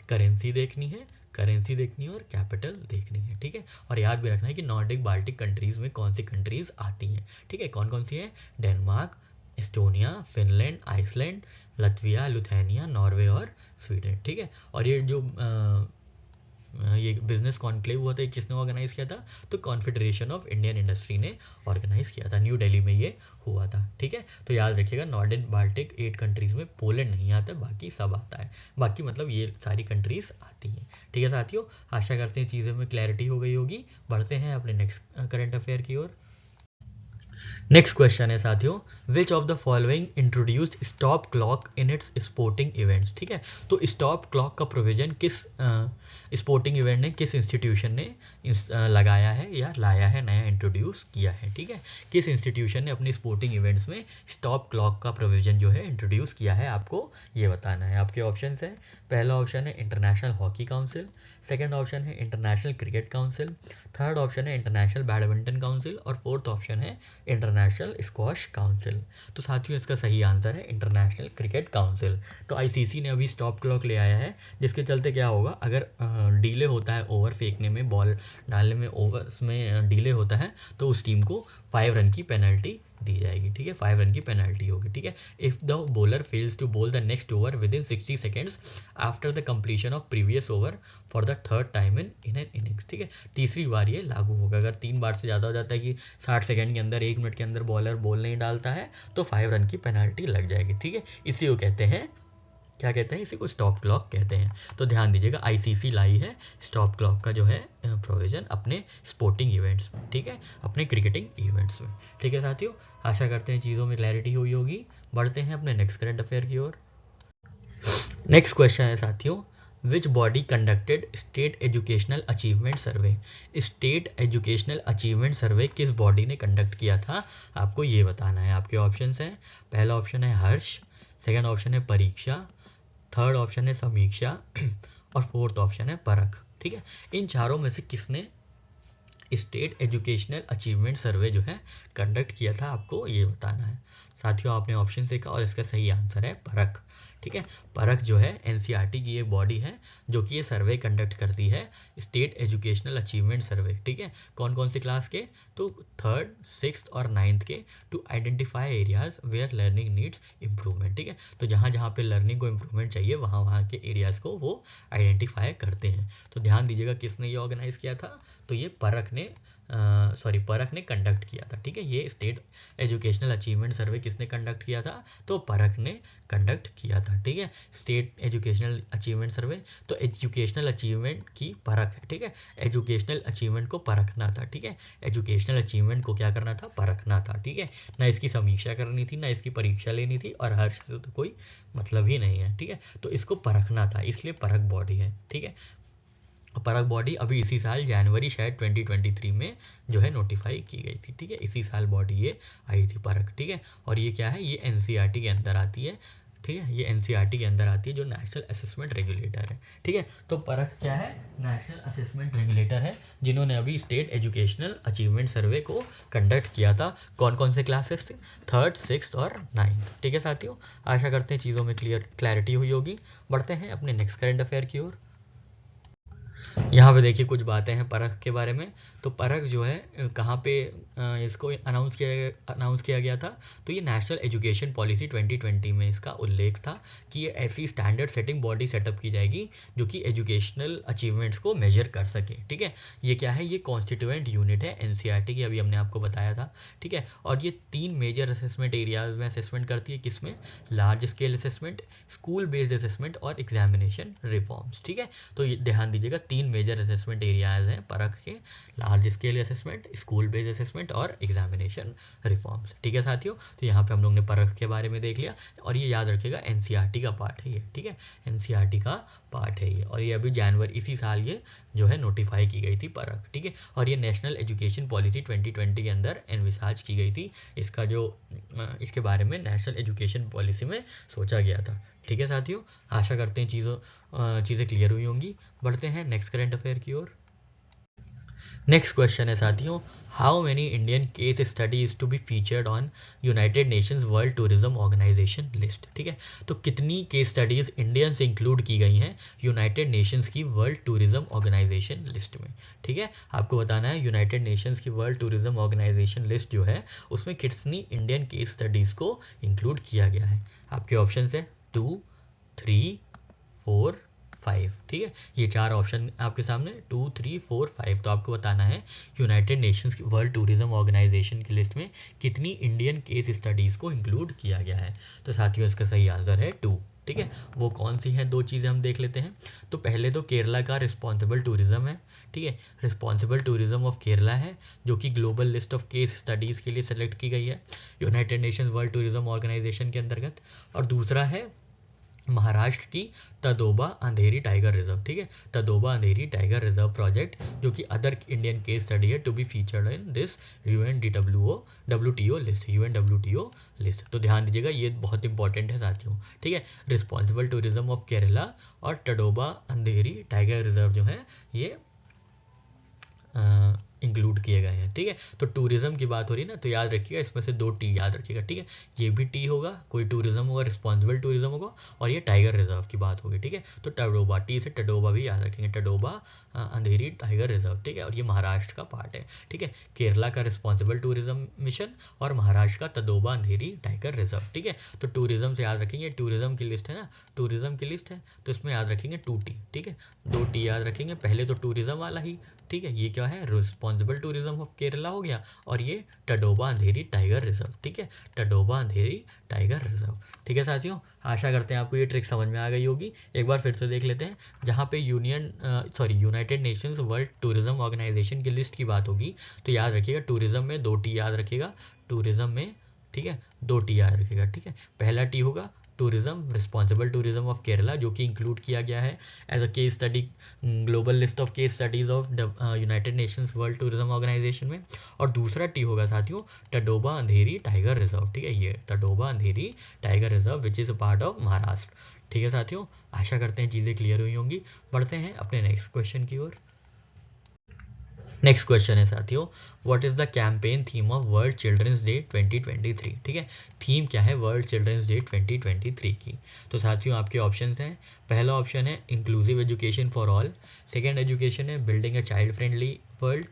करेंसी देखनी है, करेंसी देखनी है और कैपिटल देखनी है। ठीक है, और याद भी रखना है कि नॉर्डिक बाल्टिक कंट्रीज़ में कौन सी कंट्रीज़ आती हैं। ठीक है, कौन कौन सी है, Denmark, Estonia, Finland, Iceland, Latvia, Lithuania, Norway और स्वीडन। ठीक है, और ये जो ये बिजनेस कॉन्क्लेव हुआ था, किसने ऑर्गेनाइज किया था, तो कॉन्फेडरेशन ऑफ इंडियन इंडस्ट्री ने ऑर्गेनाइज किया था, न्यू दिल्ली में ये हुआ था। ठीक है, तो याद रखिएगा नॉर्डिक बाल्टिक 8 कंट्रीज में पोलैंड नहीं आता, बाकी सब आता है, बाकी मतलब ये सारी कंट्रीज आती हैं। ठीक है साथियों, आशा करते हैं चीज़ों में क्लैरिटी हो गई होगी। बढ़ते हैं अपने नेक्स्ट करंट अफेयर की ओर। नेक्स्ट क्वेश्चन है साथियों, which of the following introduced stop clock in its sporting events. ठीक है, तो स्टॉप क्लॉक का प्रोविजन किस स्पोर्टिंग इवेंट ने, किस इंस्टीट्यूशन ने लगाया है या लाया है, नया इंट्रोड्यूस किया है। ठीक है, किस इंस्टीट्यूशन ने अपने स्पोर्टिंग इवेंट्स में स्टॉप क्लॉक का प्रोविजन जो है इंट्रोड्यूस किया है, आपको ये बताना है। आपके ऑप्शन है, पहला ऑप्शन है international hockey council, second option है international cricket council, third option है इंटरनेशनल बैडमिंटन काउंसिल और फोर्थ ऑप्शन है इंटरनेशनल स्क्वॉश काउंसिल। तो साथियों इसका सही आंसर है इंटरनेशनल क्रिकेट काउंसिल। तो आईसीसी ने अभी स्टॉप क्लॉक ले आया है, जिसके चलते क्या होगा, अगर डिले होता है ओवर फेंकने में, बॉल डालने में, ओवर्स में डिले होता है, तो उस टीम को 5 रन की पेनल्टी दी जाएगी। ठीक है, 5 रन की पेनल्टी होगी। ठीक है, if the bowler fails to bowl the next over within 60 seconds after the completion of previous over for the third time in an innings. ठीक है, तीसरी बार ये लागू होगा। अगर 3 बार से ज़्यादा हो जाता है कि 60 सेकेंड के अंदर, 1 मिनट के अंदर बॉलर बॉल नहीं डालता है, तो 5 रन की पेनल्टी लग जाएगी। ठीक है, इसी को कहते हैं, क्या कहते हैं, इसी को स्टॉप क्लॉक कहते हैं। तो ध्यान दीजिएगा, आईसीसी लाई है स्टॉप क्लॉक का जो है प्रोविज़न अपने स्पोर्टिंग इवेंट्स में। ठीक है, अपने क्रिकेटिंग इवेंट्स में। ठीक है साथियों, आशा करते हैं चीज़ों में क्लैरिटी हुई होगी। बढ़ते हैं अपने नेक्स्ट करंट अफेयर की ओर। नेक्स्ट क्वेश्चन है साथियों, which body conducted state educational achievement survey. State educational achievement सर्वे किस बॉडी ने कंडक्ट किया था, आपको ये बताना है। आपके ऑप्शन हैं, पहला ऑप्शन है हर्ष, सेकेंड ऑप्शन है परीक्षा, थर्ड ऑप्शन है समीक्षा और फोर्थ ऑप्शन है परख। ठीक है, इन चारों में से किसने स्टेट एजुकेशनल अचीवमेंट सर्वे जो है कंडक्ट किया था, आपको ये बताना है। साथियों आपने ऑप्शन देखा और इसका सही आंसर है परख। ठीक है, परख जो है एनसीईआरटी की एक बॉडी है जो कि ये सर्वे कंडक्ट करती है, स्टेट एजुकेशनल अचीवमेंट सर्वे। ठीक है, कौन कौन सी क्लास के, तो 3rd, 6th और 9th के, to identify areas where learning needs improvement. ठीक है, तो जहाँ जहाँ पे लर्निंग को इम्प्रूवमेंट चाहिए वहाँ वहाँ के एरियाज़ को वो आइडेंटिफाई करते हैं। तो ध्यान दीजिएगा किसने ये ऑर्गेनाइज किया था, तो ये परख ने कंडक्ट किया था। ठीक है, ये स्टेट एजुकेशनल अचीवमेंट सर्वे किसने कंडक्ट किया था, तो परख ने कंडक्ट किया था। था, ठीक है, स्टेट एजुकेशनल अचीवमेंट सर्वे। तो एजुकेशनल अचीवमेंट की परख है, ठीक है, एजुकेशनल अचीवमेंट को परखना था, ठीक है, एजुकेशनल अचीवमेंट को क्या करना था, परखना था, ठीक है, ना इसकी समीक्षा करनी थी, ना इसकी परीक्षा लेनी थी, और हर्ष से तो कोई मतलब ही नहीं है, ठीक है, तो इसको परखना था, इसलिए परख बॉडी है, ठीक है। परख बॉडी अभी इसी साल जनवरी शायद 2023 में जो है नोटिफाई की गई थी, ठीक है, इसी साल बॉडी ये आई थी परख, ठीक है। और ये क्या है, ये एनसीईआरटी के अंदर आती है, ठीक है, ये एनसीईआरटी के अंदर आती है, जो नेशनल असेसमेंट रेगुलेटर है, ठीक है। तो परख क्या है, नेशनल असेसमेंट रेगुलेटर है, जिन्होंने अभी स्टेट एजुकेशनल अचीवमेंट सर्वे को कंडक्ट किया था। कौन कौन से क्लासेस थे, 3rd 6th और 9th, ठीक है साथियों। आशा करते हैं चीज़ों में क्लैरिटी हुई होगी। बढ़ते हैं अपने नेक्स्ट करंट अफेयर की ओर। यहाँ पे देखिए कुछ बातें हैं परख के बारे में। तो परख जो है कहाँ पे इसको अनाउंस किया गया था, तो ये नेशनल एजुकेशन पॉलिसी 2020 में इसका उल्लेख था कि ये ऐसी स्टैंडर्ड सेटिंग बॉडी सेटअप की जाएगी जो कि एजुकेशनल अचीवमेंट्स को मेजर कर सके, ठीक है। ये क्या है, ये कॉन्स्टिट्यूएंट यूनिट है एनसीईआरटी की, अभी हमने आपको बताया था, ठीक है। और ये 3 मेजर असेसमेंट एरियाज में असेसमेंट करती है, किसमें, large scale assessment, school based assessment और एग्जामिनेशन रिफॉर्म्स, ठीक है। तो ये ध्यान दीजिएगा, 3 मेजर असेसमेंट एरियाज हैं परख के, large scale assessment, school based assessment और एग्जामिनेशन रिफॉर्म्स, ठीक है साथियों। तो यहाँ पे हम लोग ने परख के बारे में देख लिया, और ये याद रखिएगा एनसीईआरटी का पार्ट है ये, ठीक है, एनसीईआरटी का पार्ट है ये। और ये अभी जनवरी इसी साल ये जो है नोटिफाई की गई थी परख, ठीक है। और ये नेशनल एजुकेशन पॉलिसी 2020 के अंदर एनविसाज की गई थी, इसका जो इसके बारे में नेशनल एजुकेशन पॉलिसी में सोचा गया था, ठीक है साथियों। आशा करते हैं चीज़ें क्लियर हुई होंगी। बढ़ते हैं नेक्स्ट करंट अफेयर की ओर। नेक्स्ट क्वेश्चन है साथियों, how many Indian case studies to be featured on United Nations World Tourism Organization list, ठीक है। तो कितनी केस स्टडीज इंडियन से इंक्लूड की गई हैं यूनाइटेड नेशंस की वर्ल्ड टूरिज्म ऑर्गेनाइजेशन लिस्ट में, ठीक है। आपको बताना है यूनाइटेड नेशंस की वर्ल्ड टूरिज्म ऑर्गेनाइजेशन लिस्ट जो है उसमें कितनी इंडियन केस स्टडीज़ को इंक्लूड किया गया है। आपके ऑप्शन है 2, 3, 4, 5, ठीक है। ये 4 ऑप्शन आपके सामने 2, 3, 4, 5। तो आपको बताना है यूनाइटेड नेशंस की वर्ल्ड टूरिज्म ऑर्गेनाइजेशन की लिस्ट में कितनी इंडियन केस स्टडीज़ को इंक्लूड किया गया है। तो साथियों इसका सही आंसर है 2, ठीक है। वो कौन सी हैं 2 चीज़ें हम देख लेते हैं। तो पहले तो केरला का रिस्पॉन्सिबल टूरिज्म है, ठीक है, रिस्पॉन्सिबल टूरिज्म ऑफ केरला है, जो कि global list of case studies के लिए सेलेक्ट की गई है United Nations World Tourism Organization के अंतर्गत। और दूसरा है महाराष्ट्र की तदोबा अंधेरी टाइगर रिजर्व, ठीक है, Tadoba Andhari tiger reserve project, जो कि अदर इंडियन केस स्टडी है to be featured in this WTO list. तो ध्यान दीजिएगा ये बहुत इंपॉर्टेंट है साथियों, ठीक है। रिस्पॉन्सिबल टूरिज्म ऑफ केरला और तदोबा अंधेरी टाइगर रिजर्व जो है ये इंक्लूड किए गए हैं, ठीक है। तो टूरिज्म की बात हो रही है ना, तो याद रखिएगा इसमें से 2 टी याद रखिएगा, ठीक है। ये भी टी होगा, कोई टूरिज्म होगा, रिस्पॉन्सिबल टूरिज्म होगा, और ये टाइगर रिजर्व की बात होगी, ठीक है। तो टडोबा, टी से टडोबा भी याद रखेंगे, टडोबा अंधेरी टाइगर रिजर्व, ठीक है। और ये महाराष्ट्र का पार्ट है, ठीक है। केरला का रिस्पॉन्सिबल टूरिज्म मिशन और महाराष्ट्र का तदोबा अंधेरी टाइगर रिजर्व, ठीक है। तो टूरिज्म से याद रखेंगे, टूरिज्म की लिस्ट है ना, टूरिज्म की लिस्ट है, तो इसमें याद रखेंगे 2 टी, ठीक है, 2 टी याद रखेंगे। पहले तो टूरिज्म वाला ही, ठीक है, ये क्या है, रिस्पॉन्सिबल टूरिज्म ऑफ केरला हो गया, और ये टडोबा अंधेरी टाइगर रिजर्व, ठीक है, टडोबा अंधेरी टाइगर रिजर्व, ठीक है साथियों। आशा करते हैं आपको ये ट्रिक समझ में आ गई होगी। एक बार फिर से देख लेते हैं, जहाँ पे United Nations World Tourism Organization की लिस्ट की बात होगी, तो याद रखिएगा टूरिज्म में 2 टी याद रखिएगा, टूरिज्म में, ठीक है, 2 टी याद रखिएगा, ठीक है। पहला टी होगा tourism, responsible tourism of Kerala, जो कि इंक्लूड किया गया है as a case study global list of case studies of United Nations World Tourism Organization में। और दूसरा टी होगा साथियों तडोबा अंधेरी टाइगर रिजर्व, ठीक है, ये Tadoba Andheri tiger reserve which is a part of Maharashtra, ठीक है साथियों। आशा करते हैं चीज़ें क्लियर हुई होंगी। बढ़ते हैं अपने नेक्स्ट क्वेश्चन की ओर। नेक्स्ट क्वेश्चन है साथियों, what is the campaign theme of World children's day 2023, ठीक है। थीम क्या है वर्ल्ड चिल्ड्रंस डे 2023 की। तो साथियों आपके ऑप्शंस हैं, पहला ऑप्शन है inclusive education for all, second education है building a child friendly world,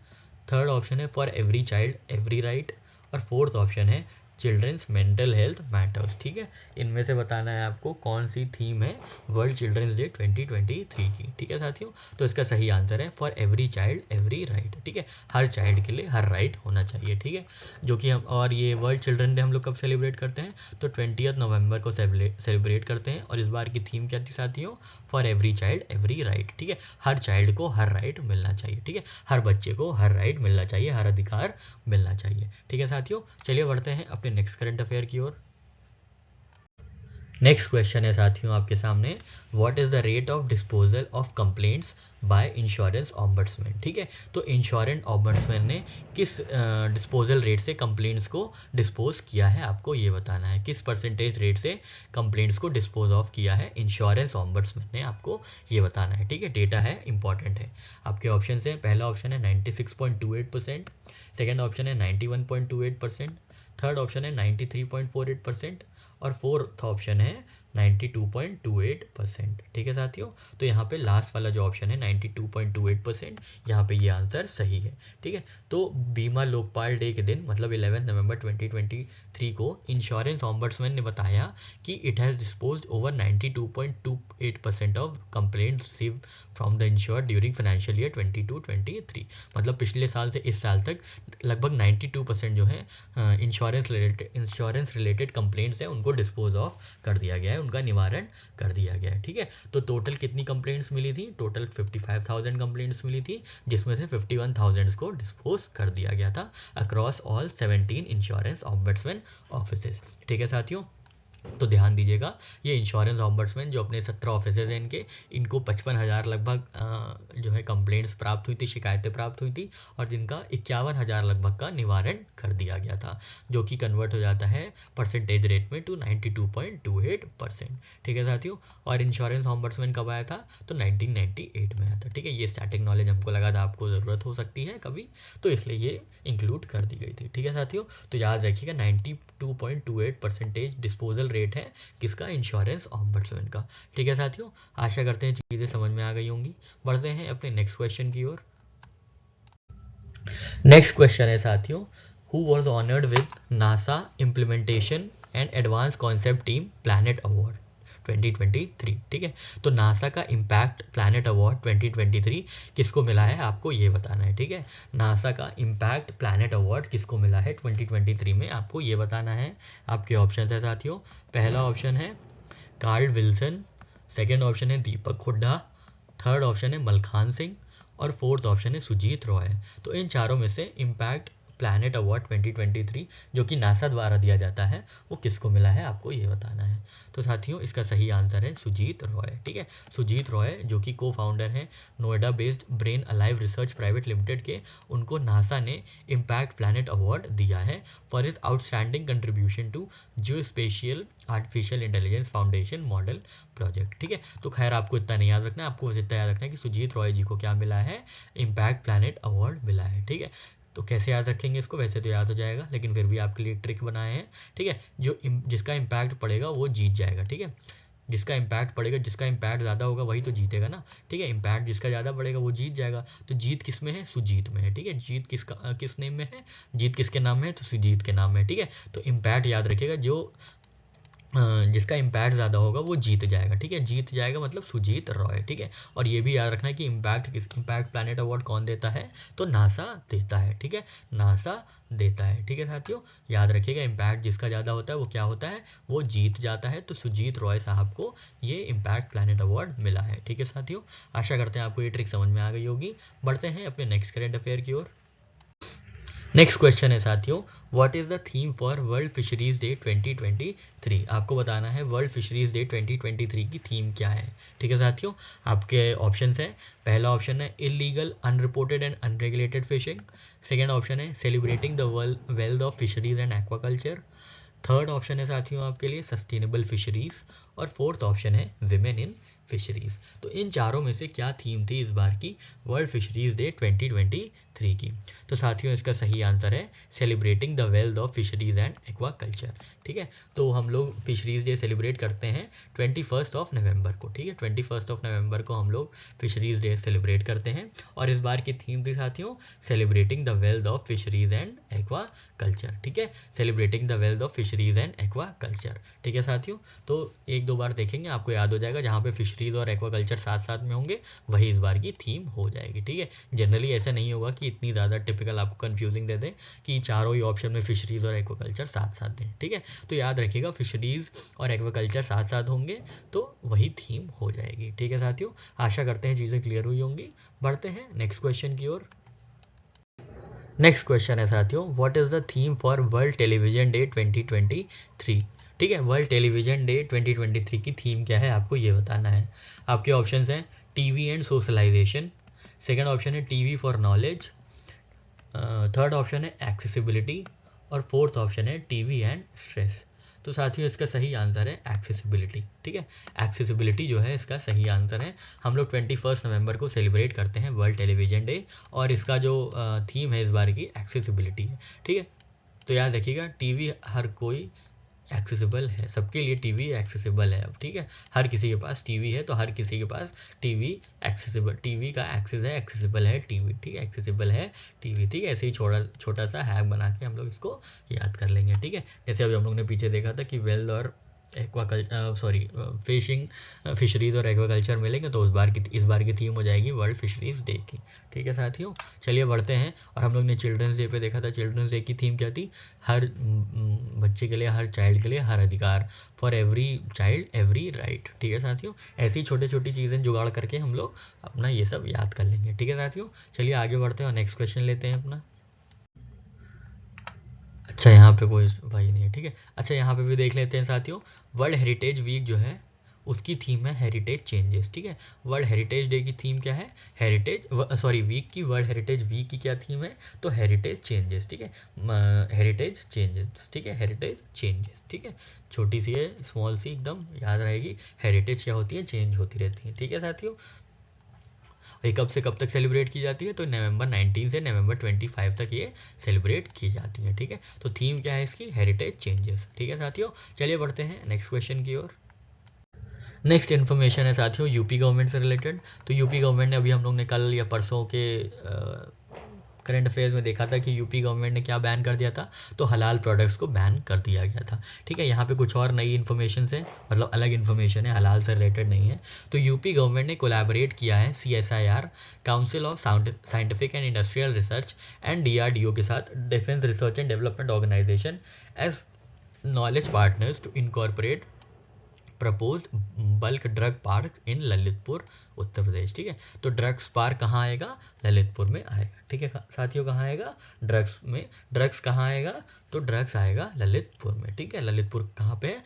third option है for every child every right, और फोर्थ ऑप्शन है चिल्ड्रंस मेंटल हेल्थ मैटर्स। ठीक है, इनमें से बताना है आपको कौन सी थीम है वर्ल्ड चिल्ड्रंस डे 2023 की। ठीक है साथियों, तो इसका सही आंसर है for every child every right. ठीक है, हर चाइल्ड के लिए हर राइट होना चाहिए। ठीक है, जो कि हम, और ये वर्ल्ड चिल्ड्रन डे हम लोग कब सेलिब्रेट करते हैं, तो 20 नवंबर को सेलिब्रेट करते हैं। और इस बार की थीम क्या थी साथियों, for every child every right. ठीक है, हर चाइल्ड को हर राइट मिलना चाहिए। ठीक है, हर बच्चे को हर राइट मिलना चाहिए, हर अधिकार मिलना चाहिए। ठीक है साथियों, चलिए बढ़ते हैं अपने नेक्स्ट करंट अफेयर की ओर। नेक्स्ट क्वेश्चन है साथियों आपके सामने, what is the rate of disposal of complaints by insurance ombudsman. ठीक है, तो इंश्योरेंस ऑम्बड्समैन ने किस डिस्पोजल रेट से कंप्लेंट्स को डिस्पोज किया है, आपको ये बताना है। किस परसेंटेज रेट से कंप्लेंट्स को डिस्पोज ऑफ किया है इंश्योरेंस ऑम्बड्समैन ने, आपको ये बताना है। ठीक है, डेटा है, इंपॉर्टेंट है। आपके ऑप्शन है, पहला ऑप्शन है 96.28%, सेकेंड ऑप्शन है 91.28%, थर्ड ऑप्शन है 93.48% और फोर्थ ऑप्शन है 92.28%। ठीक है साथियों, तो यहाँ पे लास्ट वाला जो ऑप्शन है 92.28%, यहाँ पे ये आंसर सही है। ठीक है, तो बीमा लोकपाल डे के दिन मतलब 11 नवंबर 2023 को इंश्योरेंस ऑम्बड्समैन ने बताया कि it has disposed over 92.28% of complaints received from the insured during financial year 22-23। मतलब पिछले साल से इस साल तक लगभग 92% जो है इंश्योरेंस रिलेटेड कंप्लेंट्स हैं उनको डिस्पोज ऑफ कर दिया गया है, उनका निवारण कर दिया गया है। ठीक है, तो टोटल कितनी कंप्लेंट्स मिली थी, टोटल 55,000 कंप्लेंट्स मिली थी, जिसमें से 51,000 को डिस्पोज कर दिया गया था across all 17 insurance ombudsman offices. ठीक है साथियों, तो ध्यान दीजिएगा, ये इंश्योरेंस ऑम्बड्समैन जो अपने 17 ऑफिस हैं इनको 55,000 लगभग जो है कंप्लेंट्स प्राप्त हुई थी, शिकायतें प्राप्त हुई थी, और जिनका 51,000 लगभग का निवारण कर दिया गया था, जो कि कन्वर्ट हो जाता है परसेंटेज रेट में टू 92.28%। ठीक है साथियों, और इंश्योरेंस ऑम्बड्समैन कब आया था, तो 1998 में आया था। ठीक है, ये स्टैटिक नॉलेज हमको लगा था आपको ज़रूरत हो सकती है कभी, तो इसलिए ये इंक्लूड कर दी गई थी। ठीक है साथियों, तो याद रखिएगा 92.28% डिस्पोजल रेट है किसका, इंश्योरेंस ऑम्बड्समैन का। ठीक है साथियों, आशा करते हैं चीज़ें समझ में आ गई होंगी। बढ़ते हैं अपने नेक्स्ट क्वेश्चन की ओर। नेक्स्ट क्वेश्चन है साथियों, who was honoured with NASA implementation and advance concept team planet award 2023। ठीक है, तो नासा का इम्पैक्ट प्लैनेट अवार्ड 2023 किसको मिला है, आपको ये बताना है। ठीक है, नासा का इम्पैक्ट प्लैनेट अवार्ड किसको मिला है 2023 में, आपको ये बताना है। आपके ऑप्शन है साथियों, पहला ऑप्शन है कार्ल विल्सन, सेकेंड ऑप्शन है दीपक हुड्डा, थर्ड ऑप्शन है मलखान सिंह और फोर्थ ऑप्शन है सुजीत रॉय। तो इन चारों में से इम्पैक्ट प्लैनेट अवार्ड 2023 जो कि नासा द्वारा दिया जाता है वो किसको मिला है, आपको ये बताना है। तो साथियों, इसका सही आंसर है सुजीत रॉय। ठीक है, सुजीत रॉय जो कि को फाउंडर हैं Noida based Brain Alive research private limited के, उनको नासा ने इम्पैक्ट प्लैनेट अवार्ड दिया है for his outstanding contribution to geospatial artificial intelligence foundation model project. ठीक है, तो खैर आपको इतना नहीं याद रखना है, आपको बस इतना याद रखना है कि सुजीत रॉय जी को क्या मिला है, इम्पैक्ट प्लैनेट अवार्ड मिला है। ठीक है, तो कैसे याद रखेंगे इसको, वैसे तो याद हो जाएगा लेकिन फिर भी आपके लिए ट्रिक बनाए हैं। ठीक है, जिसका इम्पैक्ट पड़ेगा वो जीत जाएगा। ठीक है, जिसका इम्पैक्ट पड़ेगा, जिसका इम्पैक्ट ज़्यादा होगा वही तो जीतेगा ना। ठीक है, इम्पैक्ट जिसका ज़्यादा पड़ेगा वो जीत जाएगा, तो जीत किस में है, सुजीत में है। ठीक है, जीत किसका किस नेम में है, जीत किसके नाम में है, तो सुजीत के नाम में है। ठीक है, तो इम्पैक्ट याद रखिएगा, जो जिसका इम्पैक्ट ज़्यादा होगा वो जीत जाएगा। ठीक है, जीत जाएगा मतलब सुजीत रॉय। ठीक है, और ये भी याद रखना है कि इम्पैक्ट प्लैनेट अवार्ड कौन देता है, तो नासा देता है। ठीक है, नासा देता है। ठीक है साथियों, याद रखिएगा, इम्पैक्ट जिसका ज़्यादा होता है वो क्या होता है, वो जीत जाता है। तो सुजीत रॉय साहब को ये इम्पैक्ट प्लैनेट अवार्ड मिला है। ठीक है साथियों, आशा करते हैं आपको ये ट्रिक समझ में आ गई होगी। बढ़ते हैं अपने नेक्स्ट करेंट अफेयर की ओर। नेक्स्ट क्वेश्चन है साथियों, what is the theme for world fisheries day 2023। आपको बताना है वर्ल्ड फिशरीज डे 2023 की थीम क्या है। ठीक है साथियों, आपके ऑप्शंस हैं, पहला ऑप्शन है illegal unreported and unregulated fishing, second option है celebrating the wealth of fisheries and aquaculture, third option है साथियों आपके लिए सस्टेनेबल फिशरीज, और फोर्थ ऑप्शन है विमेन इन फिशरीज। तो इन चारों में से क्या थीम थी इस बार की वर्ल्ड फिशरीज डे 2023 2023 की। तो साथियों इसका सही आंसर है celebrating the wealth of fisheries and aquaculture. ठीक है, तो हम लोग फिशरीज डे सेलिब्रेट करते हैं 21 नवंबर को। ठीक है, 21 नवंबर को हम लोग फिशरीज डे सेलिब्रेट करते हैं और इस बार की थीम थी साथियों celebrating the wealth of fisheries and aquaculture. ठीक है, celebrating the wealth of fisheries and aquaculture. ठीक है साथियों, तो एक दो बार देखेंगे आपको याद हो जाएगा, जहाँ पे फिशरीज और एक्वाकल्चर साथ साथ में होंगे वही इस बार की थीम हो जाएगी। ठीक है, जनरली ऐसा नहीं होगा कि इतनी ज़्यादा टिपिकल आपको कंफ्यूजिंग दे दें कि चारों ही ऑप्शन में फिशरीज और एक्वाकल्चर साथ साथ दें। ठीक है, तो याद रखिएगा फिशरीज और एक्वाकल्चर साथ साथ होंगे तो वही थीम हो जाएगी। ठीक है साथियों, आशा करते हैं चीज़ें क्लियर हुई होंगी। बढ़ते हैं नेक्स्ट क्वेश्चन की ओर। नेक्स्ट क्वेश्चन है साथियों, what is the theme for world television day 2023। ठीक है, वर्ल्ड टेलीविजन डे 2023 की थीम क्या है आपको ये बताना है। आपके ऑप्शंस हैं TV and socialisation, second option है TV for knowledge, third option है एक्सेसिबिलिटी और फोर्थ ऑप्शन है टीवी एंड स्ट्रेस। तो साथियों इसका सही आंसर है एक्सेसिबिलिटी। ठीक है, एक्सेसिबिलिटी जो है इसका सही आंसर है। हम लोग 21 नवंबर को सेलिब्रेट करते हैं वर्ल्ड टेलीविजन डे और इसका जो थीम है इस बार की एक्सेसिबिलिटी है। ठीक है, तो याद रखिएगा टीवी हर कोई एक्सेसिबल है, सबके लिए टीवी एक्सेसिबल है अब। ठीक है, हर किसी के पास टीवी है तो हर किसी के पास टीवी एक्सेसिबल, टीवी का एक्सेस है, एक्सेसिबल है टीवी। ठीक है, एक्सेसिबल है टीवी। ठीक है, ऐसे ही छोटा सा हैक बना के हम लोग इसको याद कर लेंगे। ठीक है, जैसे अभी हम लोग ने पीछे देखा था कि वेल्थ और फिशरीज और एक्वाकल्चर मिलेंगे तो इस बार की थीम हो जाएगी वर्ल्ड फिशरीज डे की। ठीक है साथियों, चलिए बढ़ते हैं। और हम लोग ने चिल्ड्रंस डे पे देखा था, चिल्ड्रंस डे की थीम क्या थी, हर बच्चे के लिए, हर चाइल्ड के लिए हर अधिकार, for every child every right. ठीक है साथियों, ऐसी छोटी छोटी चीज़ें जुगाड़ करके हम लोग अपना ये सब याद कर लेंगे। ठीक है साथियों, चलिए आगे बढ़ते हैं और नेक्स्ट क्वेश्चन लेते हैं अपना। अच्छा यहाँ पे कोई भाई नहीं है। ठीक है, अच्छा यहाँ पे भी देख लेते हैं साथियों। वर्ल्ड हेरिटेज वीक जो है उसकी थीम है हेरिटेज चेंजेस। ठीक है, वर्ल्ड हेरिटेज डे की थीम क्या है, वीक की, वर्ल्ड हेरिटेज वीक की क्या थीम है, तो हेरिटेज चेंजेस। ठीक है, हेरिटेज चेंजेस। ठीक है, हेरिटेज चेंजेस। ठीक है, छोटी सी है, स्मॉल सी एकदम याद रहेगी। हेरिटेज क्या होती है, चेंज होती रहती है। ठीक है साथियों, ये कब से कब तक सेलिब्रेट की जाती है, तो नवंबर 19 से नवंबर 25 तक ये सेलिब्रेट की जाती है। ठीक है, तो थीम क्या है इसकी, हेरिटेज चेंजेस। ठीक है साथियों, चलिए बढ़ते हैं नेक्स्ट क्वेश्चन की ओर। नेक्स्ट इन्फॉर्मेशन है साथियों यूपी गवर्नमेंट से रिलेटेड। तो यूपी गवर्नमेंट ने, अभी हम लोग ने कल या परसों के करंट अफेयर्स में देखा था कि यूपी गवर्नमेंट ने क्या बैन कर दिया था, तो हलाल प्रोडक्ट्स को बैन कर दिया गया था। ठीक है, यहाँ पे कुछ और नई इन्फॉर्मेशन है, मतलब अलग इन्फॉर्मेशन है, हलाल से रिलेटेड नहीं है। तो यूपी गवर्नमेंट ने कोलैबोरेट किया है CSIR, council of scientific and industrial research and DRDO के साथ, defence research and development organisation, as knowledge partners to incorporate proposed bulk drug park in Lalitpur Uttar Pradesh. ठीक है, तो ड्रग्स पार्क कहाँ आएगा, ललितपुर में आएगा। ठीक है साथियों, कहाँ आएगा, ड्रग्स कहाँ आएगा, तो ड्रग्स आएगा ललितपुर में। ठीक है, ललितपुर कहाँ पे है,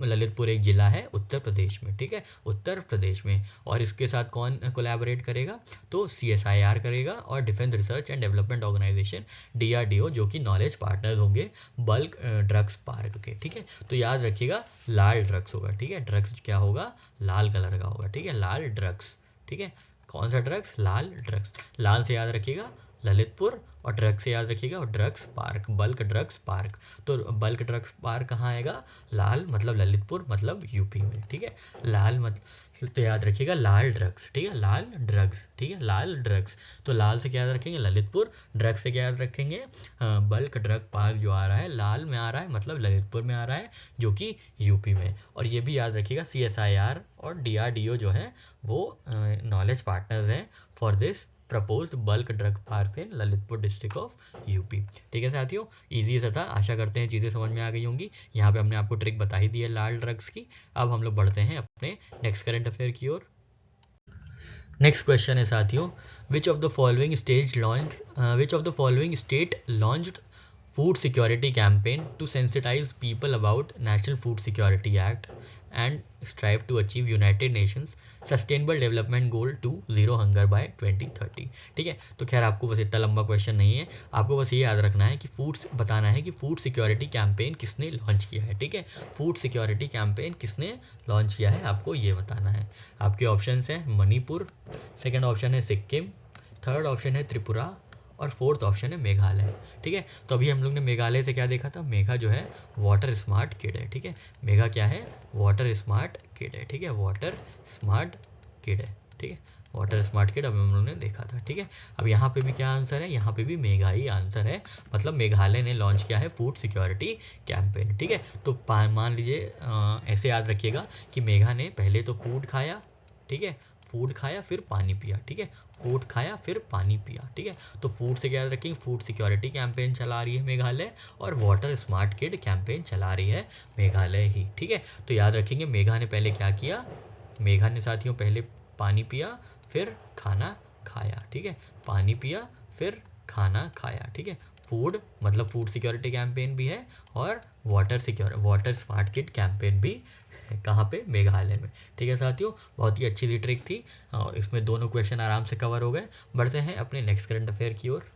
ललितपुर एक जिला है उत्तर प्रदेश में। ठीक है, उत्तर प्रदेश में। और इसके साथ कौन कोलैबोरेट करेगा, तो CSIR करेगा और defence research and development organisation DRDO, जो कि नॉलेज पार्टनर्स होंगे बल्क ड्रग्स पार्क के। ठीक है, तो याद रखिएगा लाल ड्रग्स होगा। ठीक है, ड्रग्स क्या होगा, लाल कलर का होगा। ठीक है, लाल ड्रग्स। ठीक है, कौन सा ड्रग्स, लाल ड्रग्स। लाल से याद रखिएगा ललितपुर और ड्रग्स से याद रखिएगा और drugs park, bulk drugs park. तो बल्क ड्रग्स पार्क कहाँ आएगा, लाल मतलब ललितपुर मतलब यूपी में। ठीक है, लाल मतलब, तो याद रखिएगा लाल ड्रग्स। ठीक है, लाल ड्रग्स। ठीक है, लाल ड्रग्स। तो लाल से क्या याद रखेंगे, ललितपुर, ड्रग्स से क्या याद रखेंगे, बल्क ड्रग पार्क जो आ रहा है लाल में आ रहा है, मतलब ललितपुर में आ रहा है, जो कि यूपी में। और ये भी याद रखिएगा CSIR और DRDO जो है वो नॉलेज पार्टनर्स हैं for this proposed bulk drug park in Lalitpur district of UP. ठीक है साथियों, इजी सा था, आशा करते हैं चीज़ें समझ में आ गई होंगी। यहाँ पे हमने आपको ट्रिक बता ही दी है लाल ड्रग्स की। अब हम लोग बढ़ते हैं अपने नेक्स्ट करंट अफेयर की ओर। नेक्स्ट क्वेश्चन है साथियों, which of the following state launched food security campaign to sensitize people about National Food Security Act and strive to achieve United Nations Sustainable Development Goal to Zero Hunger by 2030। ठीक है, तो खैर आपको बस इतना लंबा क्वेश्चन नहीं है, आपको बस ये याद रखना है कि बताना है कि फूड सिक्योरिटी कैंपेन किसने लॉन्च किया है। ठीक है, फूड सिक्योरिटी कैंपेन किसने लॉन्च किया है आपको ये बताना है। आपके ऑप्शंस हैं मणिपुर, सेकंड ऑप्शन है सिक्किम, थर्ड ऑप्शन है त्रिपुरा और फोर्थ ऑप्शन है मेघालय। ठीक है, तो अभी हम लोग ने मेघालय से क्या देखा था, मेघा जो है वाटर स्मार्ट किड है। ठीक है, मेघा क्या है, वाटर स्मार्ट किड है। ठीक है, वाटर स्मार्ट किड है। ठीक है, वाटर स्मार्ट किड अब हम लोगों ने देखा था। ठीक है, अब यहाँ पे भी क्या आंसर है, यहाँ पे भी मेघा ही आंसर है, मतलब मेघालय ने लॉन्च किया है फूड सिक्योरिटी कैंपेन। ठीक है, तो मान लीजिए ऐसे याद रखिएगा कि मेघा ने पहले तो फूड खाया, ठीक है, फूड खाया फिर पानी पिया। ठीक है, फूड खाया फिर पानी पिया। ठीक है, तो फूड से क्या याद रखेंगे, फूड सिक्योरिटी कैंपेन चला रही है मेघालय, और वाटर स्मार्ट किड कैंपेन चला रही है मेघालय ही। ठीक है, तो याद रखेंगे मेघा ने पहले क्या किया, मेघा ने साथियों पहले पानी पिया फिर खाना खाया। ठीक है, पानी पिया फिर खाना खाया। ठीक है, फूड मतलब फूड सिक्योरिटी कैंपेन भी है, और वाटर स्मार्ट किड कैंपेन भी है। कहाँ पे, मेघालय में। ठीक है साथियों, बहुत ही अच्छी सी ट्रिक थी, इसमें दोनों क्वेश्चन आराम से कवर हो गए। बढ़ते हैं अपने नेक्स्ट करंट अफेयर की ओर।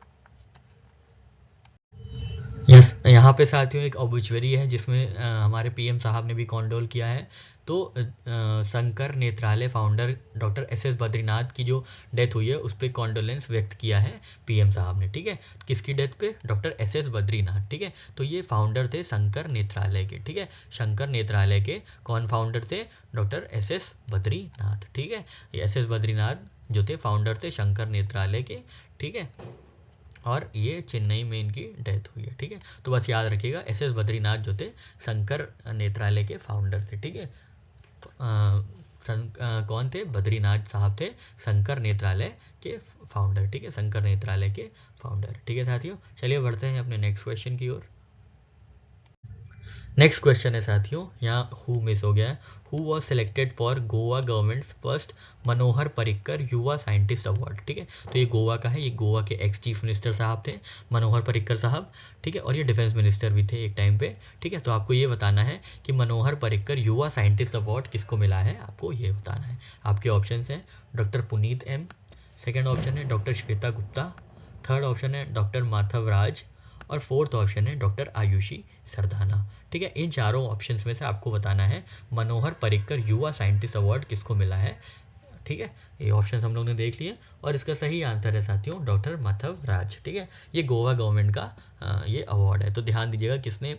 यस, यहाँ पे साथियों एक ऑब्ituary है जिसमें हमारे पीएम साहब ने भी कॉन्डोल किया है। तो शंकर नेत्रालय फाउंडर डॉक्टर एस बद्रीनाथ की जो डेथ हुई है उस पर कॉन्डोलेंस व्यक्त किया है पीएम साहब ने। ठीक है, किसकी डेथ पे, डॉक्टर एस बद्रीनाथ। ठीक है, तो ये फाउंडर थे शंकर नेत्रालय के। ठीक है, शंकर नेत्रालय के कौन फाउंडर थे, डॉक्टर एस बद्रीनाथ। ठीक है, ये एस बद्रीनाथ जो थे फाउंडर थे शंकर नेत्रालय के। ठीक है, और ये चेन्नई में इनकी डेथ हुई है। ठीक है, तो बस याद रखिएगा एस बद्रीनाथ जो थे शंकर नेत्रालय के फाउंडर थे। ठीक है, कौन थे, बद्रीनाथ साहब थे शंकर नेत्रालय के फाउंडर। ठीक है, शंकर नेत्रालय के फाउंडर। ठीक है साथियों, चलिए बढ़ते हैं अपने नेक्स्ट क्वेश्चन की ओर। नेक्स्ट क्वेश्चन है साथियों, यहाँ हु मिस हो गया है, who was selected for Goa government's first Manohar Parrikar Yuva scientist award. ठीक है, तो ये गोवा का है, ये गोवा के एक्स चीफ मिनिस्टर साहब थे मनोहर पर्रिकर साहब। ठीक है, और ये डिफेंस मिनिस्टर भी थे एक टाइम पे। ठीक है, तो आपको ये बताना है कि मनोहर पर्रिकर युवा साइंटिस्ट अवार्ड किसको मिला है, आपको ये बताना है। आपके ऑप्शन हैं doctor Puneet M, second option है doctor Shweta Gupta, third option है डॉक्टर माधव राज, और फोर्थ ऑप्शन है डॉक्टर आयुषी सरदाना। ठीक है, इन चारों ऑप्शंस में से आपको बताना है मनोहर पर्रिकर युवा साइंटिस्ट अवार्ड किसको मिला है। ठीक है, ये ऑप्शंस हम लोग ने देख लिए, और इसका सही आंसर है साथियों डॉक्टर माधव राज। ठीक है, ये गोवा गवर्नमेंट का ये अवार्ड है, तो ध्यान दीजिएगा किसने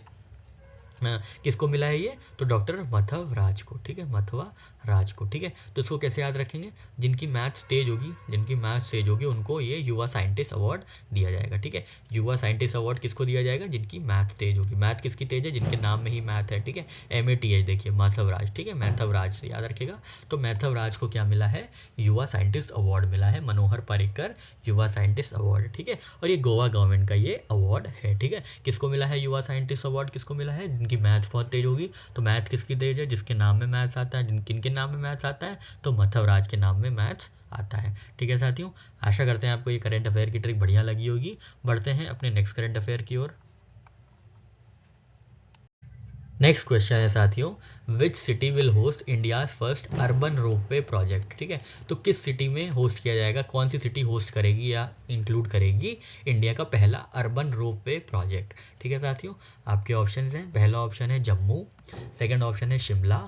किसको मिला है ये, तो डॉक्टर माधव राज को। ठीक है, माधवा राज को। ठीक है, तो इसको कैसे याद रखेंगे, जिनकी मैथ्स तेज होगी, जिनकी मैथ्स तेज होगी उनको ये युवा साइंटिस्ट अवार्ड दिया जाएगा। ठीक है, युवा साइंटिस्ट अवार्ड किसको दिया जाएगा, जिनकी मैथ तेज होगी। मैथ किसकी तेज है, जिनके नाम में ही मैथ है। ठीक है, MATH देखिए, माधव राज। ठीक है, माधव राज से याद रखेगा। तो माधव राज को क्या मिला है, युवा साइंटिस्ट अवार्ड मिला है, मनोहर पर्रिकर युवा साइंटिस्ट अवार्ड। ठीक है, और ये गोवा गवर्नमेंट का ये अवार्ड है। ठीक है, किसको मिला है युवा साइंटिस्ट अवार्ड, किसको मिला है, जिनकी मैथ्स बहुत तेज होगी। तो मैथ किसकी तेज है, जिसके नाम में मैथ्स आता है, किनके नाम में मैथ्स आता है, तो माधव राज के नाम में मैथ्स आता है। ठीक है साथियों, आशा करते हैं आपको ये करंट अफेयर की ट्रिक बढ़िया लगी होगी। बढ़ते हैं अपने नेक्स्ट करंट अफेयर की ओर। नेक्स्ट क्वेश्चन है साथियों, which city will host India's first urban ropeway project. ठीक है, तो किस सिटी में होस्ट किया जाएगा, कौन सी सिटी होस्ट करेगी या इंक्लूड करेगी इंडिया का पहला अर्बन रोपवे प्रोजेक्ट। ठीक है साथियों, आपके ऑप्शंस हैं, पहला ऑप्शन है जम्मू, सेकंड ऑप्शन है शिमला,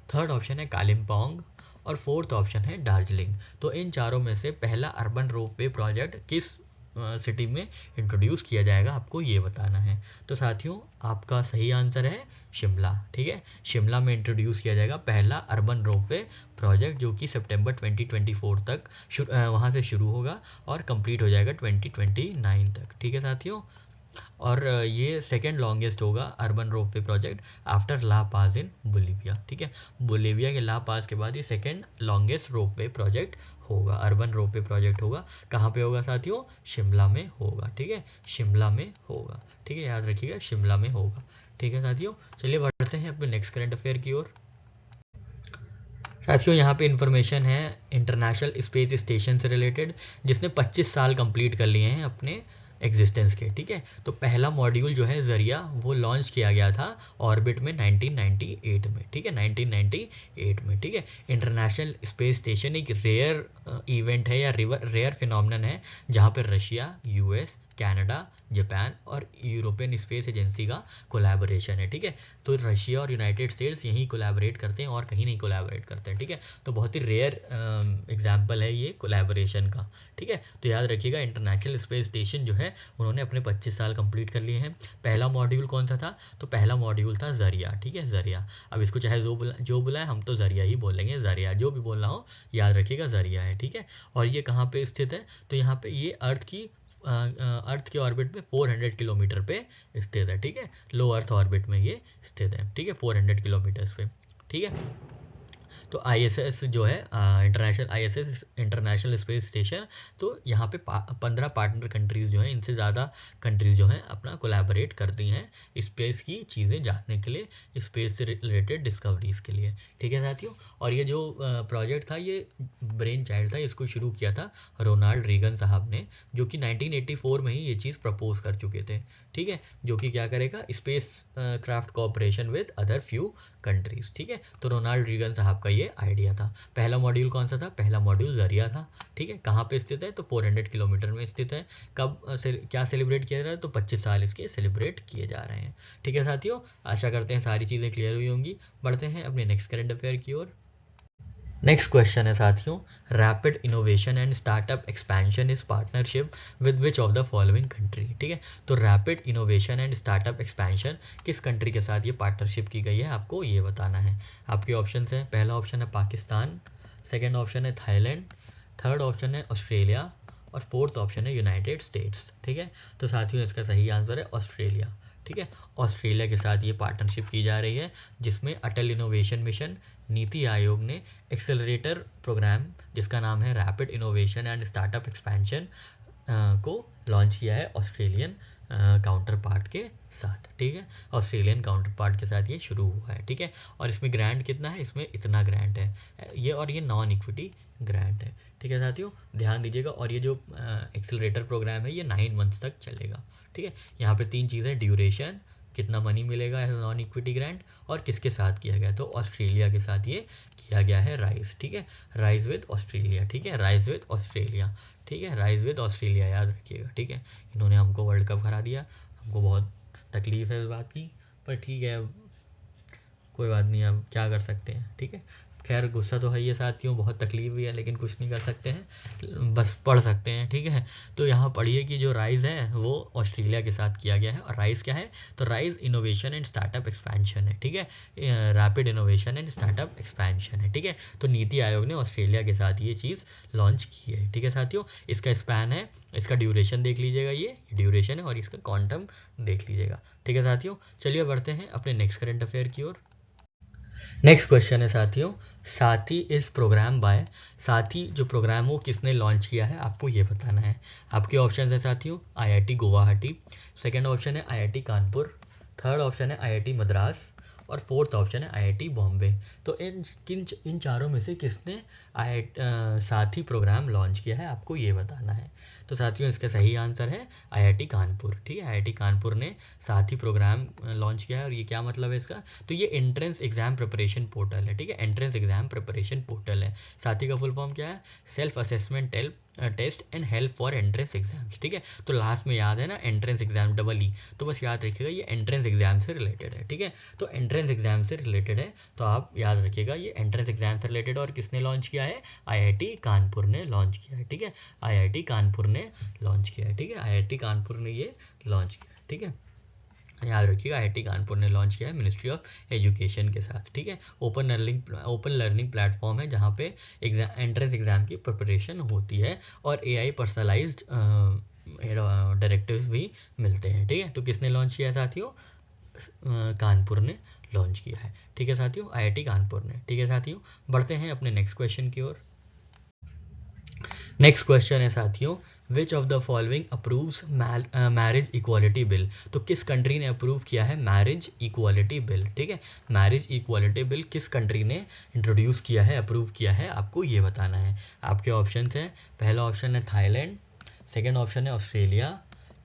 थर्ड ऑप्शन है कालिम्पोंग, और फोर्थ ऑप्शन है दार्जिलिंग। तो इन चारों में से पहला अर्बन रोपवे प्रोजेक्ट किस सिटी में इंट्रोड्यूस किया जाएगा, आपको ये बताना है। तो साथियों आपका सही आंसर है शिमला। ठीक है, शिमला में इंट्रोड्यूस किया जाएगा पहला अर्बन रोपवे प्रोजेक्ट, जो कि सितंबर 2024 तक वहाँ से शुरू होगा और कंप्लीट हो जाएगा 2029 तक। ठीक है साथियों, और ये सेकेंड लॉन्गेस्ट होगा अर्बन रोपवे प्रोजेक्ट आफ्टर ला पास इन बोलीविया। ठीक है, बोलीविया के ला पास के बाद ये सेकेंड लॉन्गेस्ट रोपवे प्रोजेक्ट होगा, अर्बन रोपवे प्रोजेक्ट होगा। कहाँ पे होगा साथियों, शिमला में होगा। ठीक है, शिमला में होगा। ठीक है, याद रखिएगा शिमला में होगा। ठीक है साथियों, चलिए बढ़ते हैं अपने नेक्स्ट करंट अफेयर की ओर। साथियों यहाँ पे इंफॉर्मेशन है इंटरनेशनल स्पेस स्टेशन से रिलेटेड, जिसने 25 साल कंप्लीट कर लिए हैं अपने एग्जिस्टेंस के। ठीक है, तो पहला मॉड्यूल जो है जरिया वो लॉन्च किया गया था ऑर्बिट में 1998 में। ठीक है, 1998 में। ठीक है, इंटरनेशनल स्पेस स्टेशन एक रेयर इवेंट है या रेयर फिनोमिनन है जहाँ पर रशिया, यूएस, कनाडा, जापान और यूरोपियन स्पेस एजेंसी का कोलैबोरेशन है। ठीक है, तो रशिया और यूनाइटेड स्टेट्स यहीं कोलैबोरेट करते हैं और कहीं नहीं कोलैबोरेट करते हैं। ठीक है, तो बहुत ही रेयर एग्जांपल है ये कोलैबोरेशन का। ठीक है, तो याद रखिएगा इंटरनेशनल स्पेस स्टेशन जो है उन्होंने अपने 25 साल कंप्लीट कर लिए हैं। पहला मॉड्यूल कौन सा था? तो पहला मॉड्यूल था जरिया। ठीक है, जरिया। अब इसको चाहे जो बुलाए, हम तो जरिया ही बोलेंगे, जरिया जो भी बोलना हो याद रखिएगा जरिया है। ठीक है, और ये कहाँ पे स्थित है? तो यहाँ पे ये अर्थ के ऑर्बिट में 400 किलोमीटर पे स्थित है। ठीक है, लो अर्थ ऑर्बिट में ये स्थित है। ठीक है, 400 किलोमीटर्स पे। ठीक है, तो आईएसएस जो है इंटरनेशनल स्पेस स्टेशन, तो यहाँ पे 15 पार्टनर कंट्रीज जो हैं, इनसे ज़्यादा कंट्रीज जो हैं अपना कोलैबोरेट करती हैं स्पेस की चीज़ें जानने के लिए, स्पेस से रिलेटेड डिस्कवरीज के लिए। ठीक है साथियों, और ये जो प्रोजेक्ट था ये ब्रेन चाइल्ड था, इसको शुरू किया था रोनाल्ड रीगन साहब ने, जो कि 1984 में ही ये चीज़ प्रपोज कर चुके थे। ठीक है, जो कि क्या करेगा? Space craft cooperation with other few countries. ठीक है, तो रोनाल्ड रीगन साहब का ये आइडिया था। पहला मॉड्यूल कौन सा था? पहला मॉड्यूल जरिया था। ठीक है, कहाँ पे स्थित है? तो 400 किलोमीटर में स्थित है। कब क्या सेलिब्रेट किया जा रहा है? तो 25 साल इसके सेलिब्रेट किए जा रहे हैं। ठीक है साथियों, आशा करते हैं सारी चीज़ें क्लियर हुई होंगी। बढ़ते हैं अपने नेक्स्ट करंट अफेयर की ओर। नेक्स्ट क्वेश्चन है साथियों, rapid innovation and startup expansion is partnership with which of the following country. ठीक है, तो rapid innovation and startup expansion किस कंट्री के साथ ये पार्टनरशिप की गई है, आपको ये बताना है। आपके ऑप्शन हैं, पहला ऑप्शन है पाकिस्तान, सेकेंड ऑप्शन है थाईलैंड, थर्ड ऑप्शन है ऑस्ट्रेलिया और फोर्थ ऑप्शन है यूनाइटेड स्टेट्स। ठीक है, तो साथियों इसका सही आंसर है ऑस्ट्रेलिया। ठीक है, ऑस्ट्रेलिया के साथ ये पार्टनरशिप की जा रही है, जिसमें अटल इनोवेशन मिशन, नीति आयोग ने एक्सेलरेटर प्रोग्राम जिसका नाम है rapid innovation and startup expansion को लॉन्च किया है ऑस्ट्रेलियन काउंटर पार्ट के साथ। ठीक है, ऑस्ट्रेलियन काउंटर पार्ट के साथ ये शुरू हुआ है। ठीक है, और इसमें ग्रांट कितना है? इसमें इतना ग्रांट है ये, और ये नॉन इक्विटी ग्रांट है। ठीक है साथियों, ध्यान दीजिएगा। और ये जो एक्सेलरेटर प्रोग्राम है ये 9 मंथ्स तक चलेगा। ठीक है, यहाँ पे 3 चीज़ें, ड्यूरेशन, कितना मनी मिलेगा एज नॉन इक्विटी ग्रांट, और किसके साथ किया गया? तो ऑस्ट्रेलिया के साथ ये किया गया है, राइज। ठीक है, राइज विद ऑस्ट्रेलिया। ठीक है, राइज विद ऑस्ट्रेलिया। ठीक है, राइज विद ऑस्ट्रेलिया याद रखिएगा। ठीक है, इन्होंने हमको वर्ल्ड कप हरा दिया, हमको बहुत तकलीफ है इस बात की, पर ठीक है कोई बात नहीं, अब क्या कर सकते हैं। ठीक है, खैर गुस्सा तो है ये साथियों, बहुत तकलीफ भी है, लेकिन कुछ नहीं कर सकते हैं, बस पढ़ सकते हैं। ठीक है, तो यहाँ पढ़िए कि जो राइज है वो ऑस्ट्रेलिया के साथ किया गया है। और राइज क्या है? तो rise innovation and startup expansion है। ठीक है, rapid innovation and startup expansion है। ठीक है, तो नीति आयोग ने ऑस्ट्रेलिया के साथ ये चीज़ लॉन्च की है। ठीक है साथियों, इसका स्पैन है, इसका ड्यूरेशन देख लीजिएगा, ये ड्यूरेशन है, और इसका क्वांटम देख लीजिएगा। ठीक है साथियों, चलिए बढ़ते हैं अपने नेक्स्ट करंट अफेयर की ओर। नेक्स्ट क्वेश्चन है साथियों, साथी इस प्रोग्राम बाय, साथी जो प्रोग्राम हो किसने लॉन्च किया है, आपको ये बताना है। आपके ऑप्शन है साथियों, आईआईटी गुवाहाटी, सेकंड ऑप्शन है आईआईटी कानपुर, थर्ड ऑप्शन है आईआईटी मद्रास और फोर्थ ऑप्शन है आईआईटी बॉम्बे। तो इन चारों में से किसने साथी प्रोग्राम लॉन्च किया है, आपको ये बताना है। तो साथियों इसका सही आंसर है आईआईटी कानपुर। ठीक है, आईआईटी कानपुर ने साथी प्रोग्राम लॉन्च किया है। और ये क्या मतलब है इसका? तो ये एंट्रेंस एग्जाम प्रिपरेशन पोर्टल है। ठीक है, एंट्रेंस एग्जाम प्रिपरेशन पोर्टल है। साथी का फुल फॉर्म क्या है? Self assessment test and help for entrance exams. ठीक है, तो लास्ट में याद है ना एंट्रेंस एग्जाम, डबल ई, तो बस याद रखिएगा ये एंट्रेंस एग्जाम से रिलेटेड है। ठीक है, तो एंट्रेंस एग्जाम से रिलेटेड है, तो आप याद रखिएगा ये एंट्रेंस एग्जाम से रिलेटेड। और किसने लॉन्च किया है? आईआईटी कानपुर ने लॉन्च किया है। ठीक है, आईआईटी कानपुर ने लॉन्च किया है। ठीक है, आईआईटी कानपुर ने ये लॉन्च किया है। ठीक है, याद रखिएगा आईआईटी कानपुर ने लॉन्च किया है मिनिस्ट्री ऑफ एजुकेशन के साथ। ठीक है, ओपन लर्निंग प्लेटफॉर्म है जहाँ पे एंट्रेंस एग्जाम की प्रिपरेशन होती है और एआई पर्सनलाइज्ड डायरेक्टिव्स भी मिलते हैं। ठीक है, तो किसने लॉन्च किया है साथियों? कानपुर ने लॉन्च किया है। ठीक है साथियों, आईआईटी कानपुर ने। ठीक है साथियों, बढ़ते हैं अपने नेक्स्ट क्वेश्चन की ओर। नेक्स्ट क्वेश्चन है साथियों, which of the following approves marriage equality bill. तो किस कंट्री ने अप्रूव किया है मैरिज इक्वालिटी बिल? ठीक है, मैरिज इक्वालिटी बिल किस कंट्री ने इंट्रोड्यूस किया है, अप्रूव किया है, आपको ये बताना है। आपके ऑप्शन हैं, पहला ऑप्शन है थाईलैंड, सेकेंड ऑप्शन है ऑस्ट्रेलिया,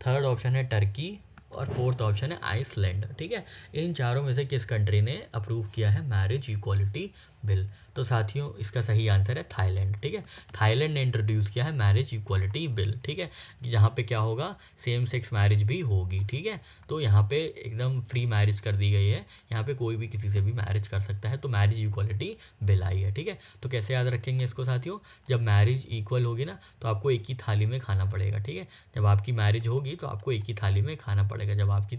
थर्ड ऑप्शन है टर्की और फोर्थ ऑप्शन है आइसलैंड। ठीक है, इन चारों में से किस कंट्री ने अप्रूव किया है मैरिज इक्वालिटी बिल। तो साथियों इसका सही आंसर है थाईलैंड, ठीक है। थाईलैंड ने इंट्रोड्यूस किया है मैरिज इक्वालिटी बिल, ठीक है। यहाँ पे क्या होगा, सेम सेक्स मैरिज भी होगी, ठीक है। तो यहाँ पे एकदम फ्री मैरिज कर दी गई है, यहाँ पे कोई भी किसी से भी मैरिज कर सकता है, तो मैरिज इक्वालिटी बिल आई है, ठीक है। तो कैसे याद रखेंगे इसको साथियों, जब मैरिज इक्वल होगी ना तो आपको एक ही थाली में खाना पड़ेगा, ठीक है। जब आपकी मैरिज होगी तो आपको एक ही थाली में खाना पड़ेगा, जब आपकी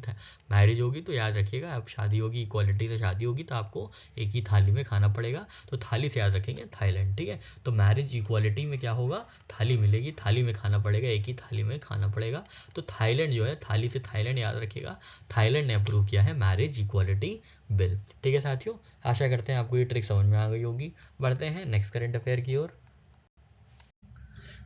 मैरिज होगी तो याद रखिएगा, अब शादी होगी, इक्वालिटी से शादी होगी तो आपको एक ही थाली में खाना पड़ेगा, तो थाली से याद रखेंगे थाईलैंड, ठीक है। तो मैरिज इक्वालिटी में क्या होगा, थाली मिलेगी, थाली में खाना पड़ेगा, एक ही थाली में खाना पड़ेगा, तो थाईलैंड जो है, थाली से थाईलैंड याद रखिएगा, थाईलैंड ने अप्रूव किया है मैरिज इक्वालिटी बिल, ठीक है साथियों। आशा करते हैं आपको ये ट्रिक समझ में आ गई होगी। बढ़ते हैं नेक्स्ट करंट अफेयर की ओर।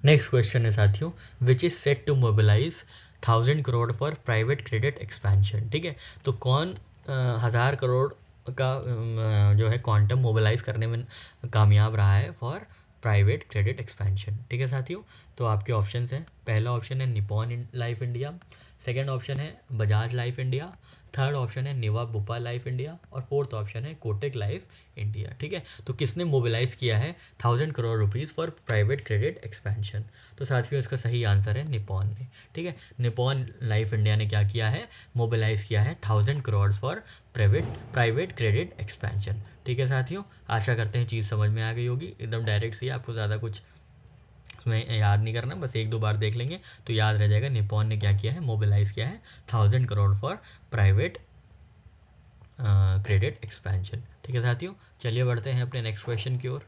नेक्स्ट क्वेश्चन है साथियों, which is set to mobilise 1000 crore for private credit expansion, ठीक है। तो कौन 1000 करोड़ का जो है क्वांटम मोबिलाइज करने में कामयाब रहा है फॉर प्राइवेट क्रेडिट एक्सपेंशन, ठीक है साथियों। तो आपके ऑप्शंस हैं, पहला ऑप्शन है Nippon life India, second option है Bajaj life India, third option है निवा बुपा लाइफ इंडिया और फोर्थ ऑप्शन है कोटक लाइफ इंडिया, ठीक है। तो किसने मोबिलाइज किया है 1000 crore rupees for private credit expansion, तो साथियों इसका सही आंसर है निपॉन ने, ठीक है। निपॉन लाइफ इंडिया ने क्या किया है, मोबिलाइज किया है 1000 crore for private credit expansion, ठीक है साथियों। आशा करते हैं चीज़ समझ में आ गई होगी, एकदम डायरेक्ट सी, आपको ज़्यादा कुछ उसमें याद नहीं करना, बस एक दो बार देख लेंगे तो याद रह जाएगा निपॉन ने क्या किया है, मोबिलाइज किया है 1000 crore for private credit expansion, ठीक है साथियों। चलिए बढ़ते हैं अपने नेक्स्ट क्वेश्चन की ओर।